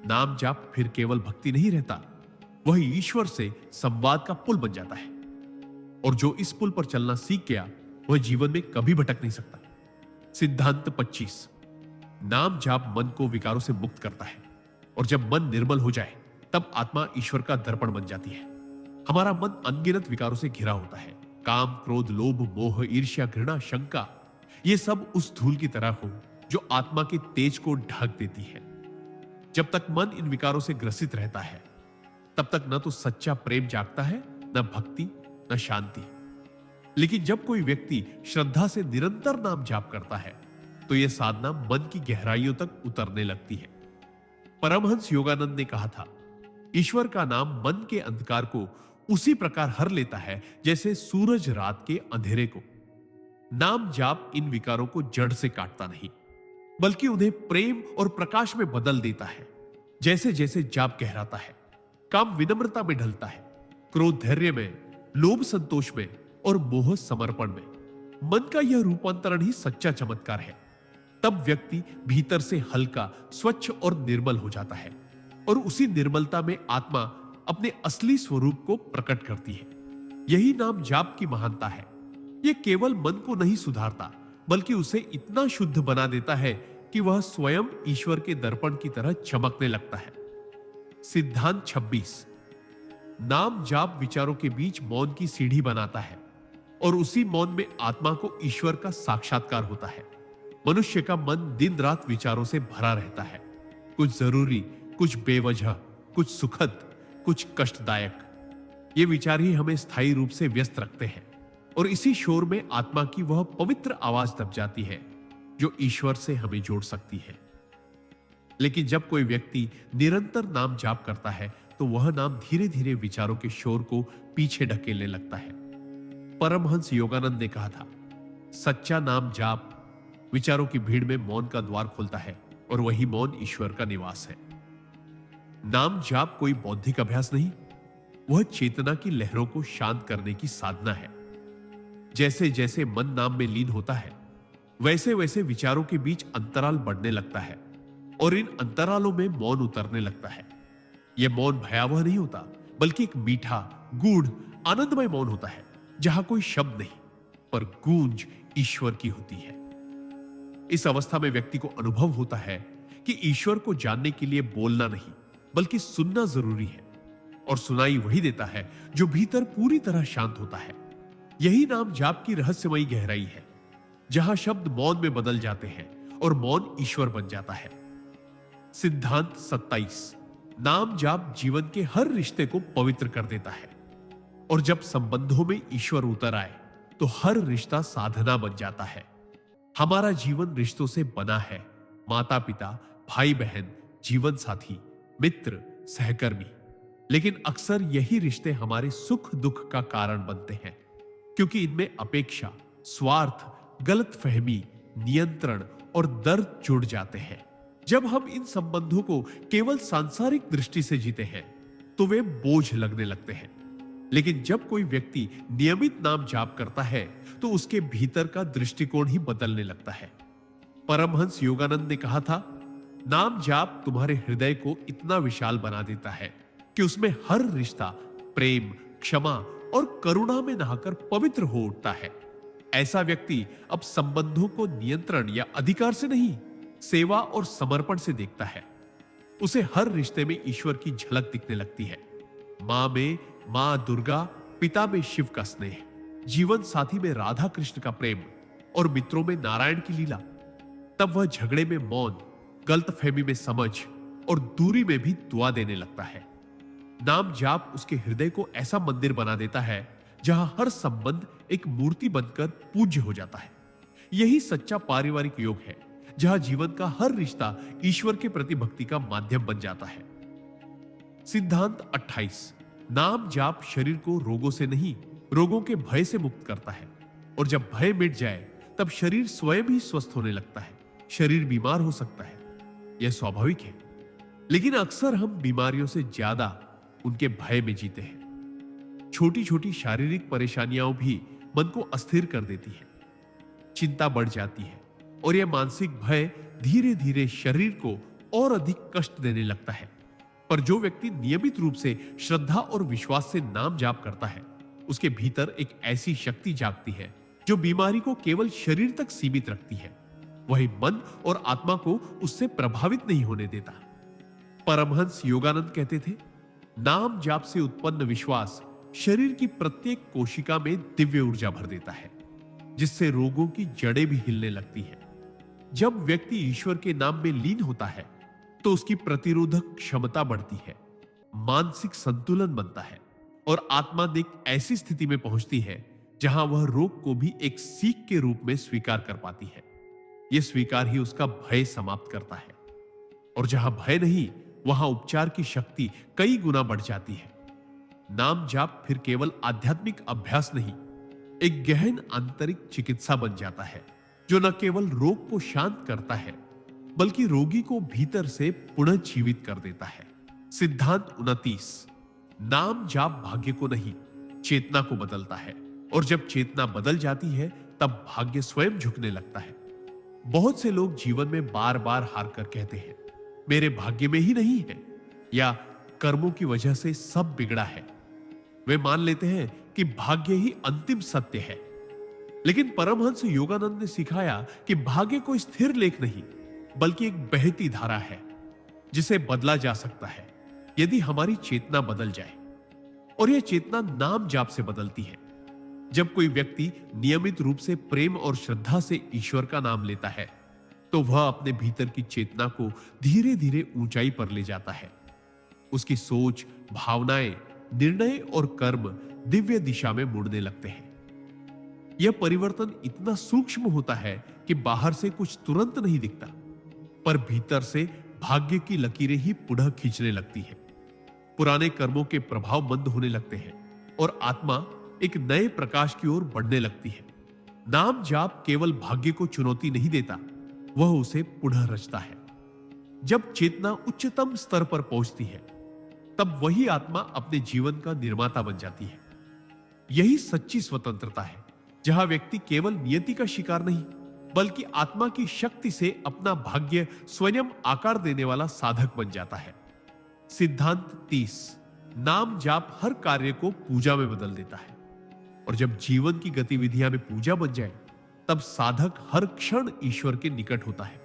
नाम जाप फिर केवल भक्ति नहीं रहता, वह ईश्वर से संवाद का पुल बन जाता है और जो इस पुल पर चलना सीख गया वह जीवन में कभी भटक नहीं सकता। सिद्धांत 25। नाम जाप मन को विकारों से मुक्त करता है और जब मन निर्मल हो जाए तब आत्मा ईश्वर का दर्पण बन जाती है। हमारा मन अनगिनत विकारों से घिरा होता है, काम, क्रोध, लोभ, मोह, ईर्ष्या, घृणा, शंका, ये सब उस धूल की तरह हो जो आत्मा के तेज को ढक देती है। जब तक मन इन विकारों से ग्रसित रहता है तब तक न तो सच्चा प्रेम जागता है, न भक्ति, न शांति। लेकिन जब कोई व्यक्ति श्रद्धा से निरंतर नाम जाप करता है तो यह साधना मन की गहराइयों तक उतरने लगती है। परमहंस योगानंद ने कहा था, ईश्वर का नाम मन के अंधकार को उसी प्रकार हर लेता है जैसे सूरज रात के अंधेरे को। नाम जाप इन विकारों को जड़ से काटता नहीं बल्कि उन्हें प्रेम और प्रकाश में बदल देता है। जैसे जैसे जाप गहराता है, काम विनम्रता में ढलता है, क्रोध धैर्य में, लोभ संतोष में और मोह समर्पण में। मन का यह रूपांतरण ही सच्चा चमत्कार है। तब व्यक्ति भीतर से हल्का, स्वच्छ और निर्मल हो जाता है और उसी निर्मलता में आत्मा अपने असली स्वरूप को प्रकट करती है। यही नाम जाप की महानता है। यह केवल मन को नहीं सुधारता बल्कि उसे इतना शुद्ध बना देता है कि वह स्वयं ईश्वर के दर्पण की तरह चमकने लगता है। सिद्धांत 26। नाम जाप विचारों के बीच मौन की सीढ़ी बनाता है और उसी मौन में आत्मा को ईश्वर का साक्षात्कार होता है। मनुष्य का मन दिन रात विचारों से भरा रहता है, कुछ जरूरी, कुछ बेवजह, कुछ सुखद, कुछ कष्टदायक। ये विचार ही हमें स्थायी रूप से व्यस्त रखते हैं और इसी शोर में आत्मा की वह पवित्र आवाज दब जाती है जो ईश्वर से हमें जोड़ सकती है। लेकिन जब कोई व्यक्ति निरंतर नाम जाप करता है तो वह नाम धीरे धीरे विचारों के शोर को पीछे ढकेलने लगता है। परमहंस योगानंद ने कहा था, सच्चा नाम जाप विचारों की भीड़ में मौन का द्वार खोलता है और वही मौन ईश्वर का निवास है। नाम जाप कोई बौद्धिक अभ्यास नहीं, वह चेतना की लहरों को शांत करने की साधना है। जैसे जैसे मन नाम में लीन होता है वैसे वैसे विचारों के बीच अंतराल बढ़ने लगता है और इन अंतरालों में मौन उतरने लगता है। यह मौन भयावह नहीं होता बल्कि एक मीठा, गूढ़, आनंदमय मौन होता है जहां कोई शब्द नहीं पर गूंज, ईश्वर की होती है। इस अवस्था में व्यक्ति को अनुभव होता है कि ईश्वर को जानने के लिए बोलना नहीं बल्कि सुनना जरूरी है, और सुनाई वही देता है जो भीतर पूरी तरह शांत होता है। यही नाम जाप की रहस्यमयी गहराई है, जहां शब्द मौन में बदल जाते हैं और मौन ईश्वर बन जाता है। सिद्धांत 27। नाम जाप जीवन के हर रिश्ते को पवित्र कर देता है, और जब संबंधों में ईश्वर उतर आए तो हर रिश्ता साधना बन जाता है। हमारा जीवन रिश्तों से बना है, माता पिता, भाई बहन, जीवन साथी, मित्र, सहकर्मी। लेकिन अक्सर यही रिश्ते हमारे सुख दुख का कारण बनते हैं, क्योंकि इनमें अपेक्षा, स्वार्थ, गलतफहमी, नियंत्रण और दर्द जुड़ जाते हैं। जब हम इन संबंधों को केवल सांसारिक दृष्टि से जीते हैं तो वे बोझ लगने लगते हैं। लेकिन जब कोई व्यक्ति नियमित नाम जाप करता है तो उसके भीतर का दृष्टिकोण ही बदलने लगता है। परमहंस योगानंद ने कहा था, नाम जाप तुम्हारे हृदय को इतना विशाल बना देता है कि उसमें हर रिश्ता प्रेम, क्षमा और करुणा में नहाकर पवित्र हो उठता है। ऐसा व्यक्ति अब संबंधों को नियंत्रण या अधिकार से नहीं, सेवा और समर्पण से देखता है। उसे हर रिश्ते में ईश्वर की झलक दिखने लगती है। मां में मां दुर्गा, पिता में शिव का स्नेह, जीवन साथी में राधा कृष्ण का प्रेम और मित्रों में नारायण की लीला। तब वह झगड़े में मौन, गलतफहमी में समझ और दूरी में भी दुआ देने लगता है। नाम जाप उसके हृदय को ऐसा मंदिर बना देता है जहां हर संबंध एक मूर्ति बनकर पूज्य हो जाता है। यही सच्चा पारिवारिक योग है, जहां जीवन का हर रिश्ता ईश्वर के प्रति भक्ति का माध्यम बन जाता है। सिद्धांत 28। नाम जाप शरीर को रोगों से नहीं, रोगों के भय से मुक्त करता है, और जब भय मिट जाए तब शरीर स्वयं ही स्वस्थ होने लगता है। शरीर बीमार हो सकता है, यह स्वाभाविक है, लेकिन अक्सर हम बीमारियों से ज्यादा उनके भय में जीते हैं। छोटी छोटी शारीरिक परेशानियां भी मन को अस्थिर कर देती है, चिंता बढ़ जाती है, और यह मानसिक भय धीरे धीरे शरीर को और अधिक कष्ट देने लगता है। पर जो व्यक्ति नियमित रूप से श्रद्धा और विश्वास से नाम जाप करता है, उसके भीतर एक ऐसी शक्ति जागती है जो बीमारी को केवल शरीर तक सीमित रखती है, वही मन और आत्मा को उससे प्रभावित नहीं होने देता। परमहंस योगानंद कहते थे, नाम जाप से उत्पन्न विश्वास शरीर की प्रत्येक कोशिका में दिव्य ऊर्जा भर देता है, जिससे रोगों की जड़ें भी हिलने लगती हैं। जब व्यक्ति ईश्वर के नाम में लीन होता है तो उसकी प्रतिरोधक क्षमता बढ़ती है, मानसिक संतुलन बनता है, और आत्मा एक ऐसी स्थिति में पहुंचती है जहां वह रोग को भी एक सीख के रूप में स्वीकार कर पाती है। यह स्वीकार ही उसका भय समाप्त करता है, और जहां भय नहीं, वहां उपचार की शक्ति कई गुना बढ़ जाती है। नाम जाप फिर केवल आध्यात्मिक अभ्यास नहीं, एक गहन आंतरिक चिकित्सा बन जाता है, जो न केवल रोग को शांत करता है बल्कि रोगी को भीतर से पुनः जीवित कर देता है। सिद्धांत 29। नाम जाप भाग्य को नहीं, चेतना को बदलता है, और जब चेतना बदल जाती है तब भाग्य स्वयं झुकने लगता है। बहुत से लोग जीवन में बार बार हार कर कहते हैं, मेरे भाग्य में ही नहीं है, या कर्मों की वजह से सब बिगड़ा है। वे मान लेते हैं कि भाग्य ही अंतिम सत्य है। लेकिन परमहंस योगानंद ने सिखाया कि भाग्य कोई स्थिर लेख नहीं, बल्कि एक बहती धारा है, जिसे बदला जा सकता है यदि हमारी चेतना बदल जाए, और यह चेतना नाम जाप से बदलती है। जब कोई व्यक्ति नियमित रूप से प्रेम और श्रद्धा से ईश्वर का नाम लेता है तो वह अपने भीतर की चेतना को धीरे धीरे ऊंचाई पर ले जाता है। उसकी सोच, भावनाएं, निर्णय और कर्म दिव्य दिशा में मुड़ने लगते हैं। यह परिवर्तन इतना सूक्ष्म होता है कि बाहर से कुछ तुरंत नहीं दिखता, पर भीतर से भाग्य की लकीरें ही पुनः खींचने लगती है। पुराने कर्मों के प्रभाव मंद होने लगते हैं और आत्मा एक नए प्रकाश की ओर बढ़ने लगती है। नाम जाप केवल भाग्य को चुनौती नहीं देता, वह उसे पुनः रचता है। जब चेतना उच्चतम स्तर पर पहुंचती है तब वही आत्मा अपने जीवन का निर्माता बन जाती है। यही सच्ची स्वतंत्रता है, जहां व्यक्ति केवल नियति का शिकार नहीं बल्कि आत्मा की शक्ति से अपना भाग्य स्वयं आकार देने वाला साधक बन जाता है। सिद्धांत 30। नाम जाप हर कार्य को पूजा में बदल देता है, और जब जीवन की गतिविधियां में पूजा बन जाए तब साधक हर क्षण ईश्वर के निकट होता है।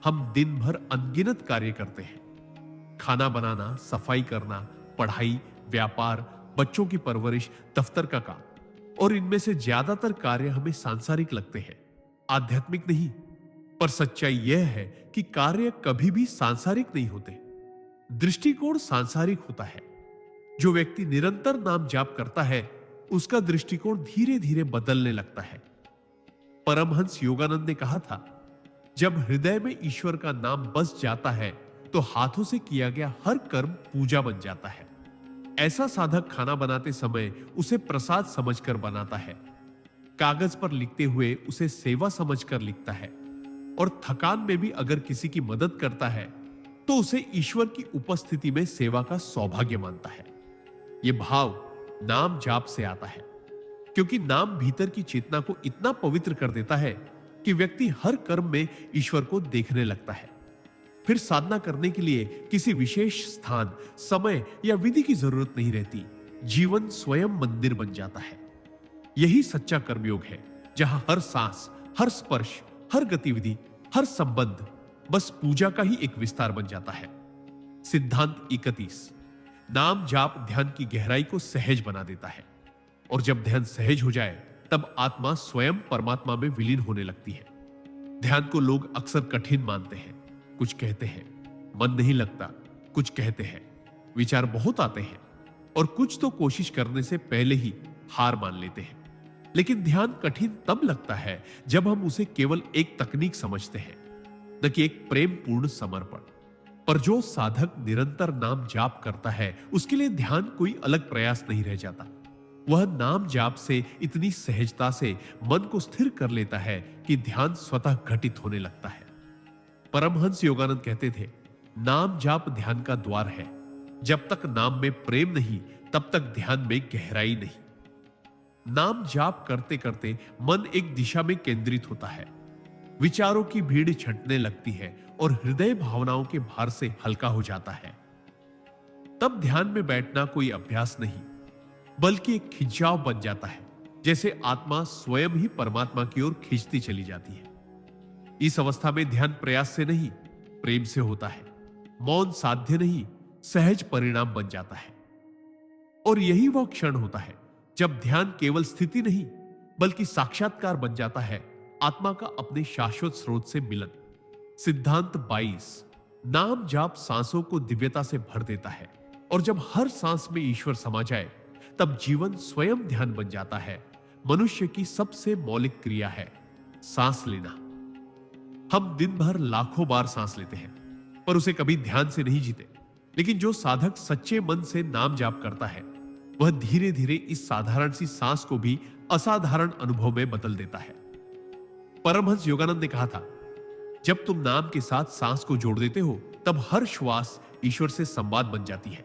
हम दिन भर अनगिनत कार्य करते हैं, खाना बनाना, सफाई करना, पढ़ाई, व्यापार, बच्चों की परवरिश, दफ्तर का काम, और इनमें से ज्यादातर कार्य हमें सांसारिक लगते हैं, आध्यात्मिक नहीं। पर सच्चाई यह है कि कार्य कभी भी सांसारिक नहीं होते, दृष्टिकोण सांसारिक होता है। जो व्यक्ति निरंतर नाम जाप करता है, उसका दृष्टिकोण धीरे धीरे बदलने लगता है। परमहंस योगानंद ने कहा था, जब हृदय में ईश्वर का नाम बस जाता है तो हाथों से किया गया हर कर्म पूजा बन जाता है। ऐसा साधक खाना बनाते समय उसे प्रसाद समझकर बनाता है, कागज पर लिखते हुए उसे सेवा समझकर लिखता है, और थकान में भी अगर किसी की मदद करता है तो उसे ईश्वर की उपस्थिति में सेवा का सौभाग्य मानता है। यह भाव नाम जाप से आता है, क्योंकि नाम भीतर की चेतना को इतना पवित्र कर देता है कि व्यक्ति हर कर्म में ईश्वर को देखने लगता है। फिर साधना करने के लिए किसी विशेष स्थान, समय या विधि की जरूरत नहीं रहती। जीवन स्वयं मंदिर बन जाता है। यही सच्चा कर्मयोग है, जहां हर सांस, हर स्पर्श, हर गतिविधि, हर संबंध बस पूजा का ही एक विस्तार बन जाता है। सिद्धांत 31। नाम जाप ध्यान की गहराई को सहज बना देता है, और जब ध्यान सहज हो जाए तब आत्मा स्वयं परमात्मा में विलीन होने लगती है। ध्यान को लोग अक्सर कठिन मानते हैं। कुछ कहते हैं मन नहीं लगता, कुछ कहते हैं विचार बहुत आते हैं, और कुछ तो कोशिश करने से पहले ही हार मान लेते हैं। लेकिन ध्यान कठिन तब लगता है जब हम उसे केवल एक तकनीक समझते हैं, न कि एक प्रेम पूर्ण समर्पण। पर जो साधक निरंतर नाम जाप करता है, उसके लिए ध्यान कोई अलग प्रयास नहीं रह जाता। वह नाम जाप से इतनी सहजता से मन को स्थिर कर लेता है कि ध्यान स्वतः घटित होने लगता है। परमहंस योगानंद कहते थे, नाम जाप ध्यान का द्वार है। जब तक नाम में प्रेम नहीं, तब तक ध्यान में गहराई नहीं। नाम जाप करते करते मन एक दिशा में केंद्रित होता है, विचारों की भीड़ छंटने लगती है और हृदय भावनाओं के भार से हल्का हो जाता है। तब ध्यान में बैठना कोई अभ्यास नहीं, बल्कि एक खिंचाव बन जाता है, जैसे आत्मा स्वयं ही परमात्मा की ओर खींचती चली जाती है। इस अवस्था में ध्यान प्रयास से नहीं, प्रेम से होता है। मौन साध्य नहीं, सहज परिणाम बन जाता है। और यही वह क्षण होता है जब ध्यान केवल स्थिति नहीं, बल्कि साक्षात्कार बन जाता है, आत्मा का अपने शाश्वत स्रोत से मिलन। सिद्धांत 22। नाम जाप सांसों को दिव्यता से भर देता है, और जब हर सांस में ईश्वर समा जाए, तब जीवन स्वयं ध्यान बन जाता है। मनुष्य की सबसे मौलिक क्रिया है सांस लेना। हम दिन भर लाखों बार सांस लेते हैं, पर उसे कभी ध्यान से नहीं जीते। लेकिन जो साधक सच्चे मन से नाम जाप करता है, वह धीरे धीरे इस साधारण सी सांस को भी असाधारण अनुभव में बदल देता है। परमहंस योगानंद ने कहा था, जब तुम नाम के साथ सांस को जोड़ देते हो, तब हर श्वास ईश्वर से संवाद बन जाती है।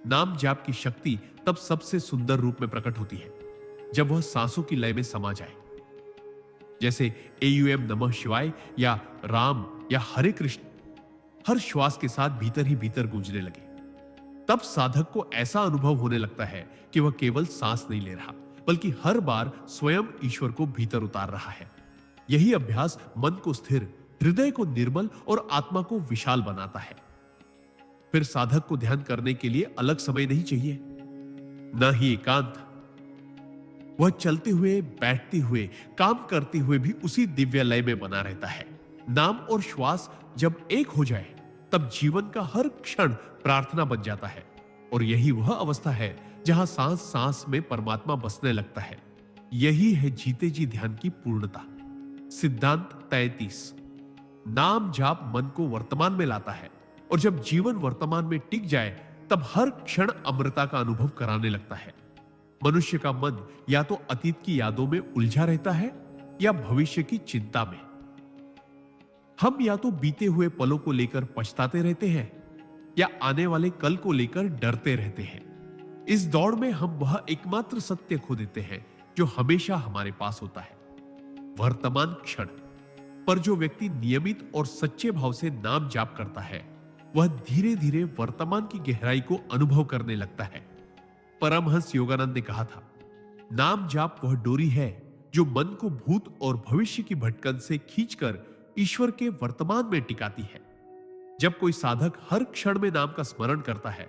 नाम जाप की शक्ति तब सबसे सुंदर रूप में प्रकट होती है, जब वह सांसों की लय में समा जाए। जैसे AUM नमः शिवाय या राम या हरे कृष्ण हर श्वास के साथ भीतर ही भीतर गूंजने लगे। तब साधक को ऐसा अनुभव होने लगता है कि वह केवल सांस नहीं ले रहा, बल्कि हर बार स्वयं ईश्वर को भीतर उतार रहा है। यही अभ्यास मन को स्थिर, हृदय को निर्मल और आत्मा को विशाल बनाता है। फिर साधक को ध्यान करने के लिए अलग समय नहीं चाहिए, न ही एकांत। वह चलते हुए, बैठते हुए, काम करते हुए भी उसी दिव्य लय में बना रहता है। नाम और श्वास जब एक हो जाए, तब जीवन का हर क्षण प्रार्थना बन जाता है। और यही वह अवस्था है जहां सांस सांस में परमात्मा बसने लगता है। यही है जीते जी ध्यान की पूर्णता। सिद्धांत 33। नाम जाप मन को वर्तमान में लाता है, और जब जीवन वर्तमान में टिक जाए, तब हर क्षण अमृता का अनुभव कराने लगता है। मनुष्य का मन या तो अतीत की यादों में उलझा रहता है या भविष्य की चिंता में। हम या तो बीते हुए पलों को लेकर पछताते रहते हैं या आने वाले कल को लेकर डरते रहते हैं। इस दौड़ में हम वह एकमात्र सत्य खो देते हैं जो हमेशा हमारे पास होता है, वर्तमान क्षण। पर जो व्यक्ति नियमित और सच्चे भाव से नाम जाप करता है, वह धीरे धीरे वर्तमान की गहराई को अनुभव करने लगता है। परमहंस योगानंद ने कहा था, नाम जाप वह डोरी है जो हमेशा हमारे पास होता है, वर्तमान क्षण। पर जो व्यक्ति नियमित और सच्चे भाव से नाम जाप करता है, वह धीरे धीरे वर्तमान की गहराई को अनुभव करने लगता है। परमहंस योगानंद ने कहा था, नाम जाप वह डोरी है जो हमेशा हमारे पास होता है, वर्तमान क्षण। जो मन को भूत और भविष्य की भटकन से खींचकर ईश्वर के वर्तमान में टिकाती है। जब कोई साधक हर क्षण में नाम का स्मरण करता है,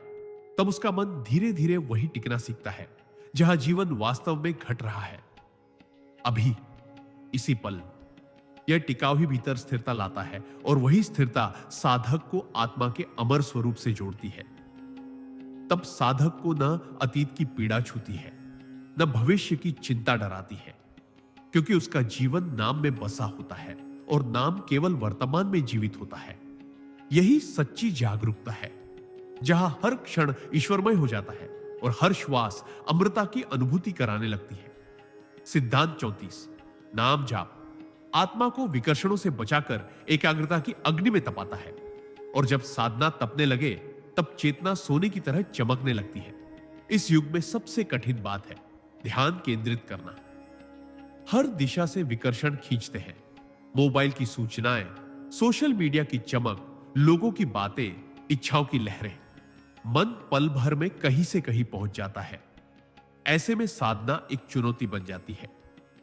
तब उसका मन धीरे धीरे वही टिकना सीखता है जहां जीवन वास्तव में घट रहा है। अभी, इसी पल, यह टिकाव ही भीतर स्थिरता लाता है और वही स्थिरता साधक को आत्मा के अमर स्वरूप से जोड़ती है। तब साधक को न अतीत की पीड़ा छूती है, न भविष्य की चिंता डराती है, क्योंकि उसका जीवन नाम में बसा होता है और नाम केवल वर्तमान में जीवित होता है। यही सच्ची जागरूकता है, जहां हर क्षण ईश्वरमय हो जाता है और हर श्वास अमृता की अनुभूति कराने लगती है। सिद्धांत 34। नाम जाप आत्मा को विकर्षणों से बचाकर एकाग्रता की अग्नि में तपाता है, और जब साधना तपने लगे तब चेतना सोने की तरह चमकने लगती है। इस युग में सबसे कठिन बात है ध्यान केंद्रित करना। हर दिशा से विकर्षण खींचते हैं, मोबाइल की सूचनाएं, सोशल मीडिया की चमक, लोगों की बातें, इच्छाओं की लहरें। मन पल भर में कहीं से कहीं पहुंच जाता है। ऐसे में साधना एक चुनौती बन जाती है,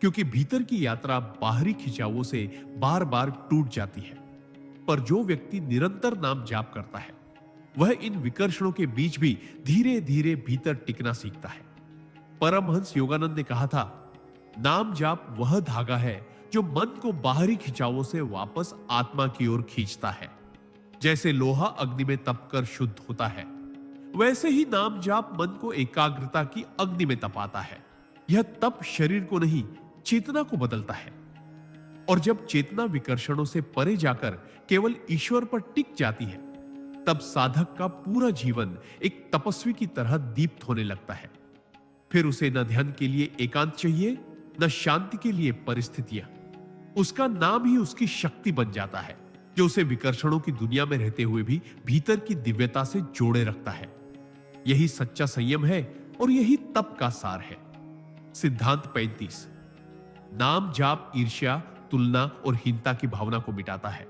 क्योंकि भीतर की यात्रा बाहरी खिंचावों से बार बार टूट जाती है। पर जो व्यक्ति निरंतर नाम जाप करता है, वह इन विकर्षणों के बीच भी धीरे धीरे भीतर टिकना सीखता है। परमहंस योगानंद ने कहा था, नाम जाप वह धागा है जो मन को बाहरी खिंचावों से वापस आत्मा की ओर खींचता है। जैसे लोहा अग्नि में तपकर शुद्ध होता है, वैसे ही नाम जाप मन को एकाग्रता की अग्नि में तपाता है। यह तप शरीर को नहीं, चेतना को बदलता है। और जब चेतना विकर्षणों से परे जाकर केवल ईश्वर पर टिक जाती है, तब साधक का पूरा जीवन एक तपस्वी की तरह दीप्त होने लगता है। फिर उसे न ध्यान के लिए एकांत चाहिए, न शांति के लिए परिस्थितियां। उसका नाम ही उसकी शक्ति बन जाता है, जो उसे विकर्षणों की दुनिया में रहते हुए भी भीतर की दिव्यता से जोड़े रखता है। यही सच्चा संयम है और यही तप का सार है। सिद्धांत 35। नाम जाप ईर्ष्या, तुलना और हीनता की भावना को मिटाता है,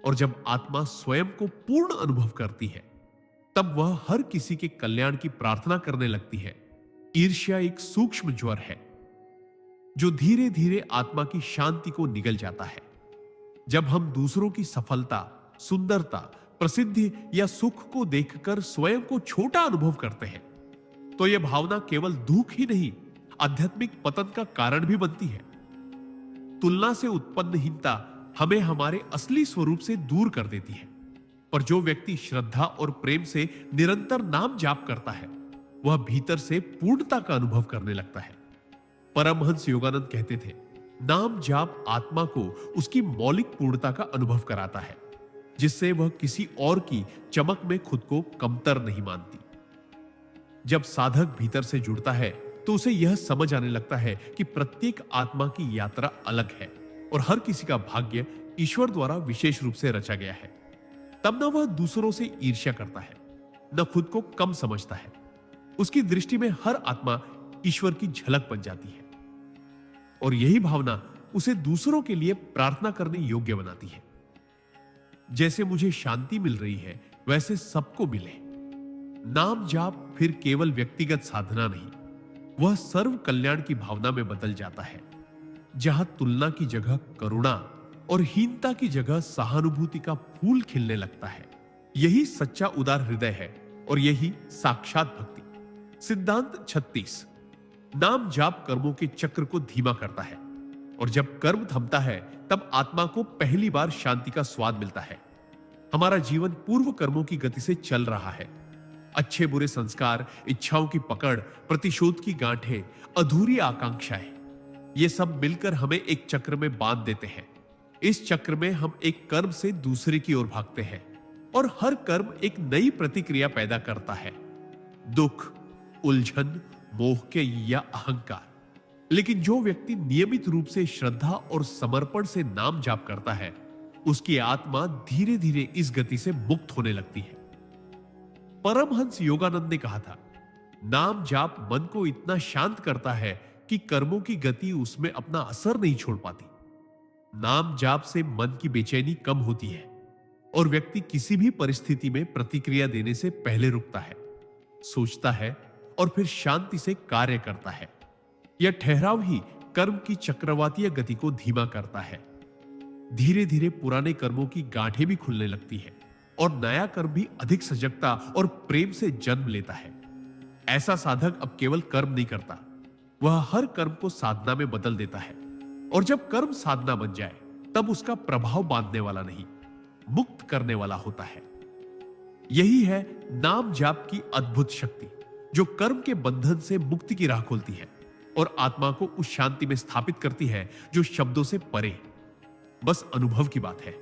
और जब आत्मा स्वयं को पूर्ण अनुभव करती है, तब वह हर किसी के कल्याण की प्रार्थना करने लगती है। ईर्ष्या एक सूक्ष्म ज्वर है जो धीरे धीरे आत्मा की शांति को निगल जाता है। जब हम दूसरों की सफलता, सुंदरता, प्रसिद्धि या सुख को देखकर स्वयं को छोटा अनुभव करते हैं, तो यह भावना केवल दुख ही नहीं, आध्यात्मिक पतन का कारण भी बनती है। तुलना से उत्पन्न हीनता हमें हमारे असली स्वरूप से दूर कर देती है। पर जो व्यक्ति श्रद्धा और प्रेम से निरंतर नाम जाप करता है, वह भीतर से पूर्णता का अनुभव करने लगता है। परमहंस योगानंद कहते थे, नाम जाप आत्मा को उसकी मौलिक पूर्णता का अनुभव कराता है, जिससे वह किसी और की चमक में खुद को कमतर नहीं मानती। जब साधक भीतर से जुड़ता है, तो उसे यह समझ आने लगता है कि प्रत्येक आत्मा की यात्रा अलग है और हर किसी का भाग्य ईश्वर द्वारा विशेष रूप से रचा गया है। तब न वह दूसरों से ईर्ष्या करता है, न खुद को कम समझता है। उसकी दृष्टि में हर आत्मा ईश्वर की झलक बन जाती है, और यही भावना उसे दूसरों के लिए प्रार्थना करने योग्य बनाती है। जैसे मुझे शांति मिल रही है, वैसे सबको मिले। नाम जाप फिर केवल व्यक्तिगत साधना नहीं, वह सर्व कल्याण की भावना में बदल जाता है, जहां तुलना की जगह करुणा और हीनता की जगह सहानुभूति का फूल खिलने लगता है। यही सच्चा उदार हृदय है और यही साक्षात भक्ति। सिद्धांत 36। नाम जाप कर्मों के चक्र को धीमा करता है, और जब कर्म थमता है, तब आत्मा को पहली बार शांति का स्वाद मिलता है। हमारा जीवन पूर्व कर्मों की गति से चल रहा है। अच्छे बुरे संस्कार, इच्छाओं की पकड़, प्रतिशोध की गांठें, अधूरी आकांक्षाएं, ये सब मिलकर हमें एक चक्र में बांध देते हैं। इस चक्र में हम एक कर्म से दूसरे की ओर भागते हैं, और हर कर्म एक नई प्रतिक्रिया पैदा करता है। दुख, उलझन, मोह के या अहंकार। लेकिन जो व्यक्ति नियमित रूप से श्रद्धा और समर्पण से नाम जाप करता है, उसकी आत्मा धीरे धीरे इस गति से मुक्त होने लगती है। परमहंस योगानंद ने कहा था, नाम जाप मन को इतना शांत करता है कि कर्मों की गति उसमें अपना असर नहीं छोड़ पाती। नाम जाप से मन की बेचैनी कम होती है और व्यक्ति किसी भी परिस्थिति में प्रतिक्रिया देने से पहले रुकता है, सोचता है और फिर शांति से कार्य करता है। यह ठहराव ही कर्म की चक्रवातीय गति को धीमा करता है। धीरे धीरे पुराने कर्मों की गांठें भी खुलने लगती है और नया कर्म भी अधिक सजगता और प्रेम से जन्म लेता है। ऐसा साधक अब केवल कर्म नहीं करता, वह हर कर्म को साधना में बदल देता है। और जब कर्म साधना बन जाए तब उसका प्रभाव बांधने वाला नहीं, मुक्त करने वाला होता है। यही है नाम जाप की अद्भुत शक्ति, जो कर्म के बंधन से मुक्ति की राह खोलती है और आत्मा को उस शांति में स्थापित करती है जो शब्दों से परे, बस अनुभव की बात है।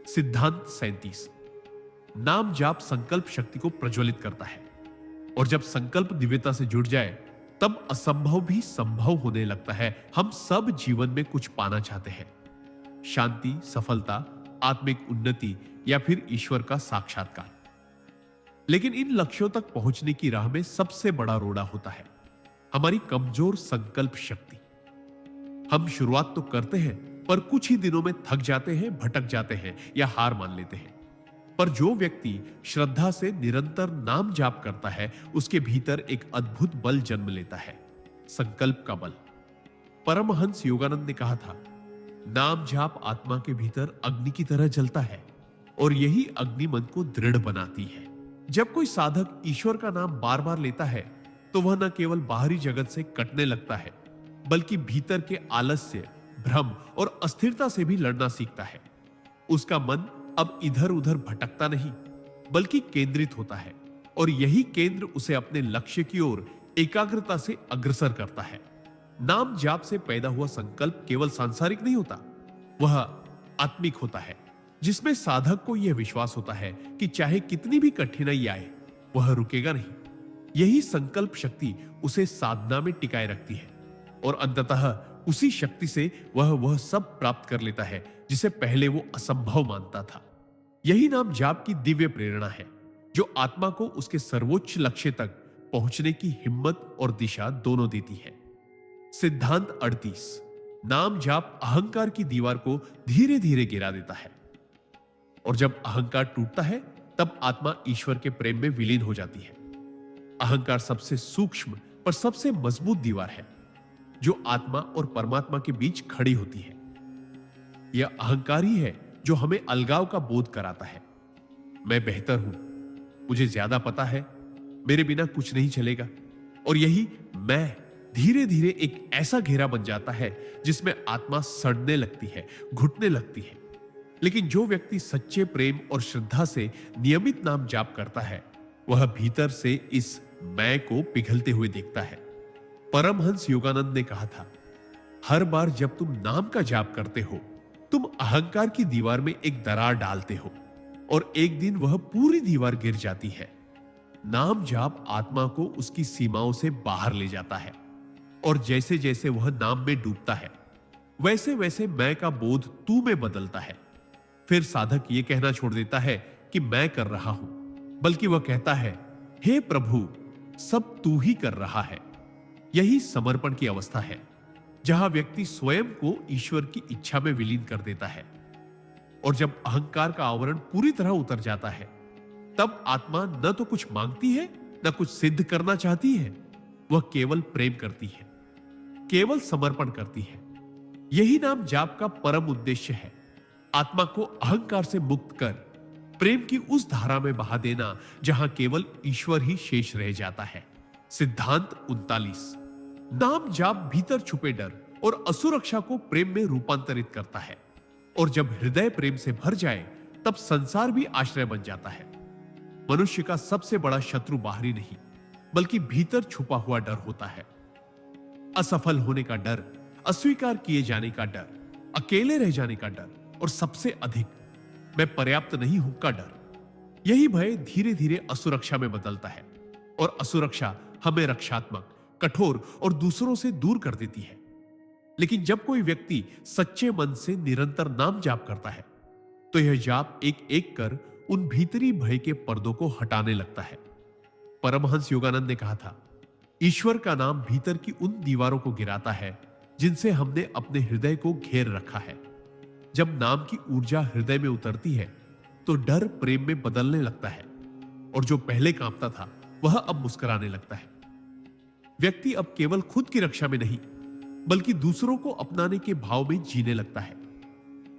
सिद्धांत 37। नाम जाप संकल्प शक्ति को प्रज्वलित करता है और जब संकल्प दिव्यता से जुड़ जाए तब असंभव भी संभव होने लगता है। हम सब जीवन में कुछ पाना चाहते हैं, शांति, सफलता, आत्मिक उन्नति या फिर ईश्वर का साक्षात्कार। लेकिन इन लक्ष्यों तक पहुंचने की राह में सबसे बड़ा रोड़ा होता है हमारी कमजोर संकल्प शक्ति। हम शुरुआत तो करते हैं पर कुछ ही दिनों में थक जाते हैं, भटक जाते हैं या हार मान लेते हैं। पर जो व्यक्ति श्रद्धा से निरंतर नाम जाप करता है उसके भीतर एक अद्भुत बल जन्म लेता है, संकल्प का बल। परमहंस योगानंद ने कहा था, नाम जाप आत्मा के भीतर अग्नि की तरह जलता है और यही अग्नि मन को दृढ़ बनाती है। जब कोई साधक ईश्वर का नाम बार बार लेता है तो वह न केवल बाहरी जगत से कटने लगता है बल्कि भीतर के आलस्य, भ्रम और अस्थिरता से भी लड़ना सीखता है। उसका मन अब इधर उधर भटकता नहीं बल्कि केंद्रित होता है और यही केंद्र उसे अपने लक्ष्य की ओर एकाग्रता से अग्रसर करता है। नाम जाप से पैदा हुआ संकल्प केवल सांसारिक नहीं होता, वह आत्मिक होता है, जिसमें साधक को यह विश्वास होता है कि चाहे कितनी भी कठिनाई आए वह रुकेगा नहीं। यही संकल्प शक्ति उसे साधना में टिकाए रखती है और अंततः उसी शक्ति से वह सब प्राप्त कर लेता है जिसे पहले वो असंभव मानता था। यही नाम जाप की दिव्य प्रेरणा है जो आत्मा को उसके सर्वोच्च लक्ष्य तक पहुंचने की हिम्मत और दिशा दोनों देती है। सिद्धांत 38। नाम जाप अहंकार की दीवार को धीरे धीरे गिरा देता है और जब अहंकार टूटता है तब आत्मा ईश्वर के प्रेम में विलीन हो जाती है। अहंकार सबसे सूक्ष्म पर सबसे मजबूत दीवार है जो आत्मा और परमात्मा के बीच खड़ी होती है। यह अहंकार ही है जो हमें अलगाव का बोध कराता है। मैं बेहतर हूं, मुझे ज्यादा पता है, मेरे बिना कुछ नहीं चलेगा। और यही मैं धीरे धीरे एक ऐसा घेरा बन जाता है जिसमें आत्मा सड़ने लगती है, घुटने लगती है। लेकिन जो व्यक्ति सच्चे प्रेम और श्रद्धा से नियमित नाम जाप करता है वह भीतर से इस मैं को पिघलते हुए देखता है। परमहंस योगानंद ने कहा था, हर बार जब तुम नाम का जाप करते हो तुम अहंकार की दीवार में एक दरार डालते हो और एक दिन वह पूरी दीवार गिर जाती है। नाम जाप आत्मा को उसकी सीमाओं से बाहर ले जाता है और जैसे जैसे वह नाम में डूबता है वैसे वैसे मैं का बोध तू में बदलता है। फिर साधक यह कहना छोड़ देता है कि मैं कर रहा हूं, बल्कि वह कहता है, हे प्रभु, सब तू ही कर रहा है। यही समर्पण की अवस्था है जहां व्यक्ति स्वयं को ईश्वर की इच्छा में विलीन कर देता है। और जब अहंकार का आवरण पूरी तरह उतर जाता है तब आत्मा न तो कुछ मांगती है न कुछ सिद्ध करना चाहती है, वह केवल प्रेम करती है, केवल समर्पण करती है। यही नाम जाप का परम उद्देश्य है, आत्मा को अहंकार से मुक्त कर प्रेम की उस धारा में बहा देना जहां केवल ईश्वर ही शेष रह जाता है। सिद्धांत 39। नाम जाप भीतर छुपे डर और असुरक्षा को प्रेम में रूपांतरित करता है और जब हृदय प्रेम से भर जाए तब संसार भी आश्रय बन जाता है। मनुष्य का सबसे बड़ा शत्रु बाहरी नहीं बल्कि भीतर छुपा हुआ डर होता है। असफल होने का डर, अस्वीकार किए जाने का डर, अकेले रह जाने का डर और सबसे अधिक मैं पर्याप्त नहीं हूं का डर। यही भय धीरे धीरे असुरक्षा में बदलता है और असुरक्षा हमें रक्षात्मक, कठोर और दूसरों से दूर कर देती है। लेकिन जब कोई व्यक्ति सच्चे मन से निरंतर नाम जाप करता है तो यह जाप एक एक कर उन भीतरी भय के पर्दों को हटाने लगता है। परमहंस योगानंद ने कहा था, ईश्वर का नाम भीतर की उन दीवारों को गिराता है जिनसे हमने अपने हृदय को घेर रखा है। जब नाम की ऊर्जा हृदय में उतरती है तो डर प्रेम में बदलने लगता है और जो पहले कांपता था वह अब मुस्कुराने लगता है। व्यक्ति अब केवल खुद की रक्षा में नहीं बल्कि दूसरों को अपनाने के भाव में जीने लगता है।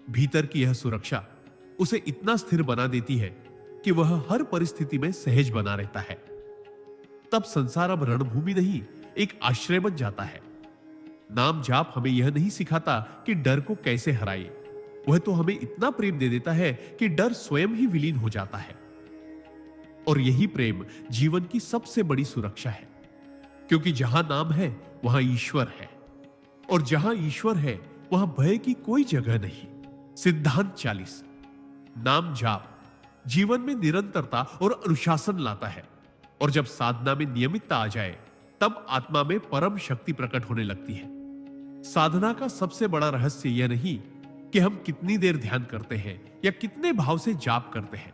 भीतर की यह सुरक्षा उसे इतना स्थिर बना देती है कि वह हर परिस्थिति में सहज बना रहता है। तब संसार अब रणभूमि नहीं, एक आश्रय बन जाता है। नाम जाप हमें यह नहीं सिखाता कि डर को कैसे हराए, वह तो हमें इतना प्रेम दे देता है कि डर स्वयं ही विलीन हो जाता है। और यही प्रेम जीवन की सबसे बड़ी सुरक्षा है, क्योंकि जहां नाम है वहां ईश्वर है, और जहां ईश्वर है वहां भय की कोई जगह नहीं। सिद्धांत 40। नाम जाप जीवन में निरंतरता और अनुशासन लाता है, और जब साधना में नियमितता आ जाए तब आत्मा में परम शक्ति प्रकट होने लगती है। साधना का सबसे बड़ा रहस्य यह नहीं कि हम कितनी देर ध्यान करते हैं या कितने भाव से जाप करते हैं,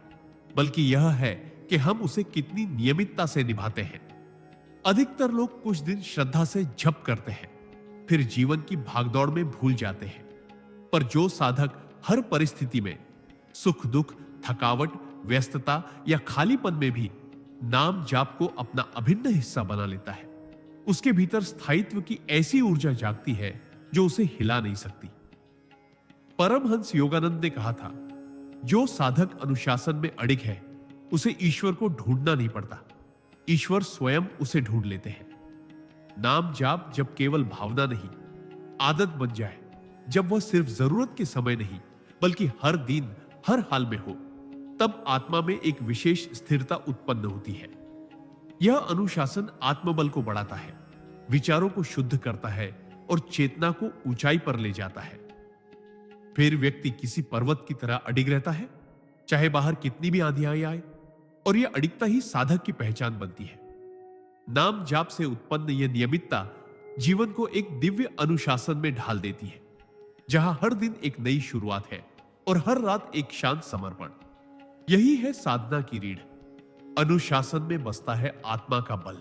बल्कि यह है कि हम उसे कितनी नियमितता से निभाते हैं। अधिकतर लोग कुछ दिन श्रद्धा से जप करते हैं, फिर जीवन की भागदौड़ में भूल जाते हैं। पर जो साधक हर परिस्थिति में सुख दुख, थकावट, व्यस्तता या खालीपन में भी नाम जाप को अपना अभिन्न हिस्सा बना लेता है, उसके भीतर स्थायित्व की ऐसी ऊर्जा जागती है जो उसे हिला नहीं सकती। परमहंस योगानंद ने कहा था, जो साधक अनुशासन में अडिग है उसे ईश्वर को ढूंढना नहीं पड़ता, ईश्वर स्वयं उसे ढूंढ लेते हैं। नाम जाप जब केवल भावना नहीं, आदत बन जाए, जब वह सिर्फ जरूरत के समय नहीं बल्कि हर दिन हर हाल में हो, तब आत्मा में एक विशेष स्थिरता उत्पन्न होती है। यह अनुशासन आत्मबल को बढ़ाता है, विचारों को शुद्ध करता है और चेतना को ऊंचाई पर ले जाता है। फिर व्यक्ति किसी पर्वत की तरह अडिग रहता है, चाहे बाहर कितनी भी आंधियां आए, और यह अडिगता ही साधक की पहचान बनती है। नाम जाप से उत्पन्न यह नियमितता जीवन को एक दिव्य अनुशासन में ढाल देती है, जहां हर दिन एक नई शुरुआत है और हर रात एक शांत समर्पण। यही है साधना की रीढ़। अनुशासन में बसता है आत्मा का बल।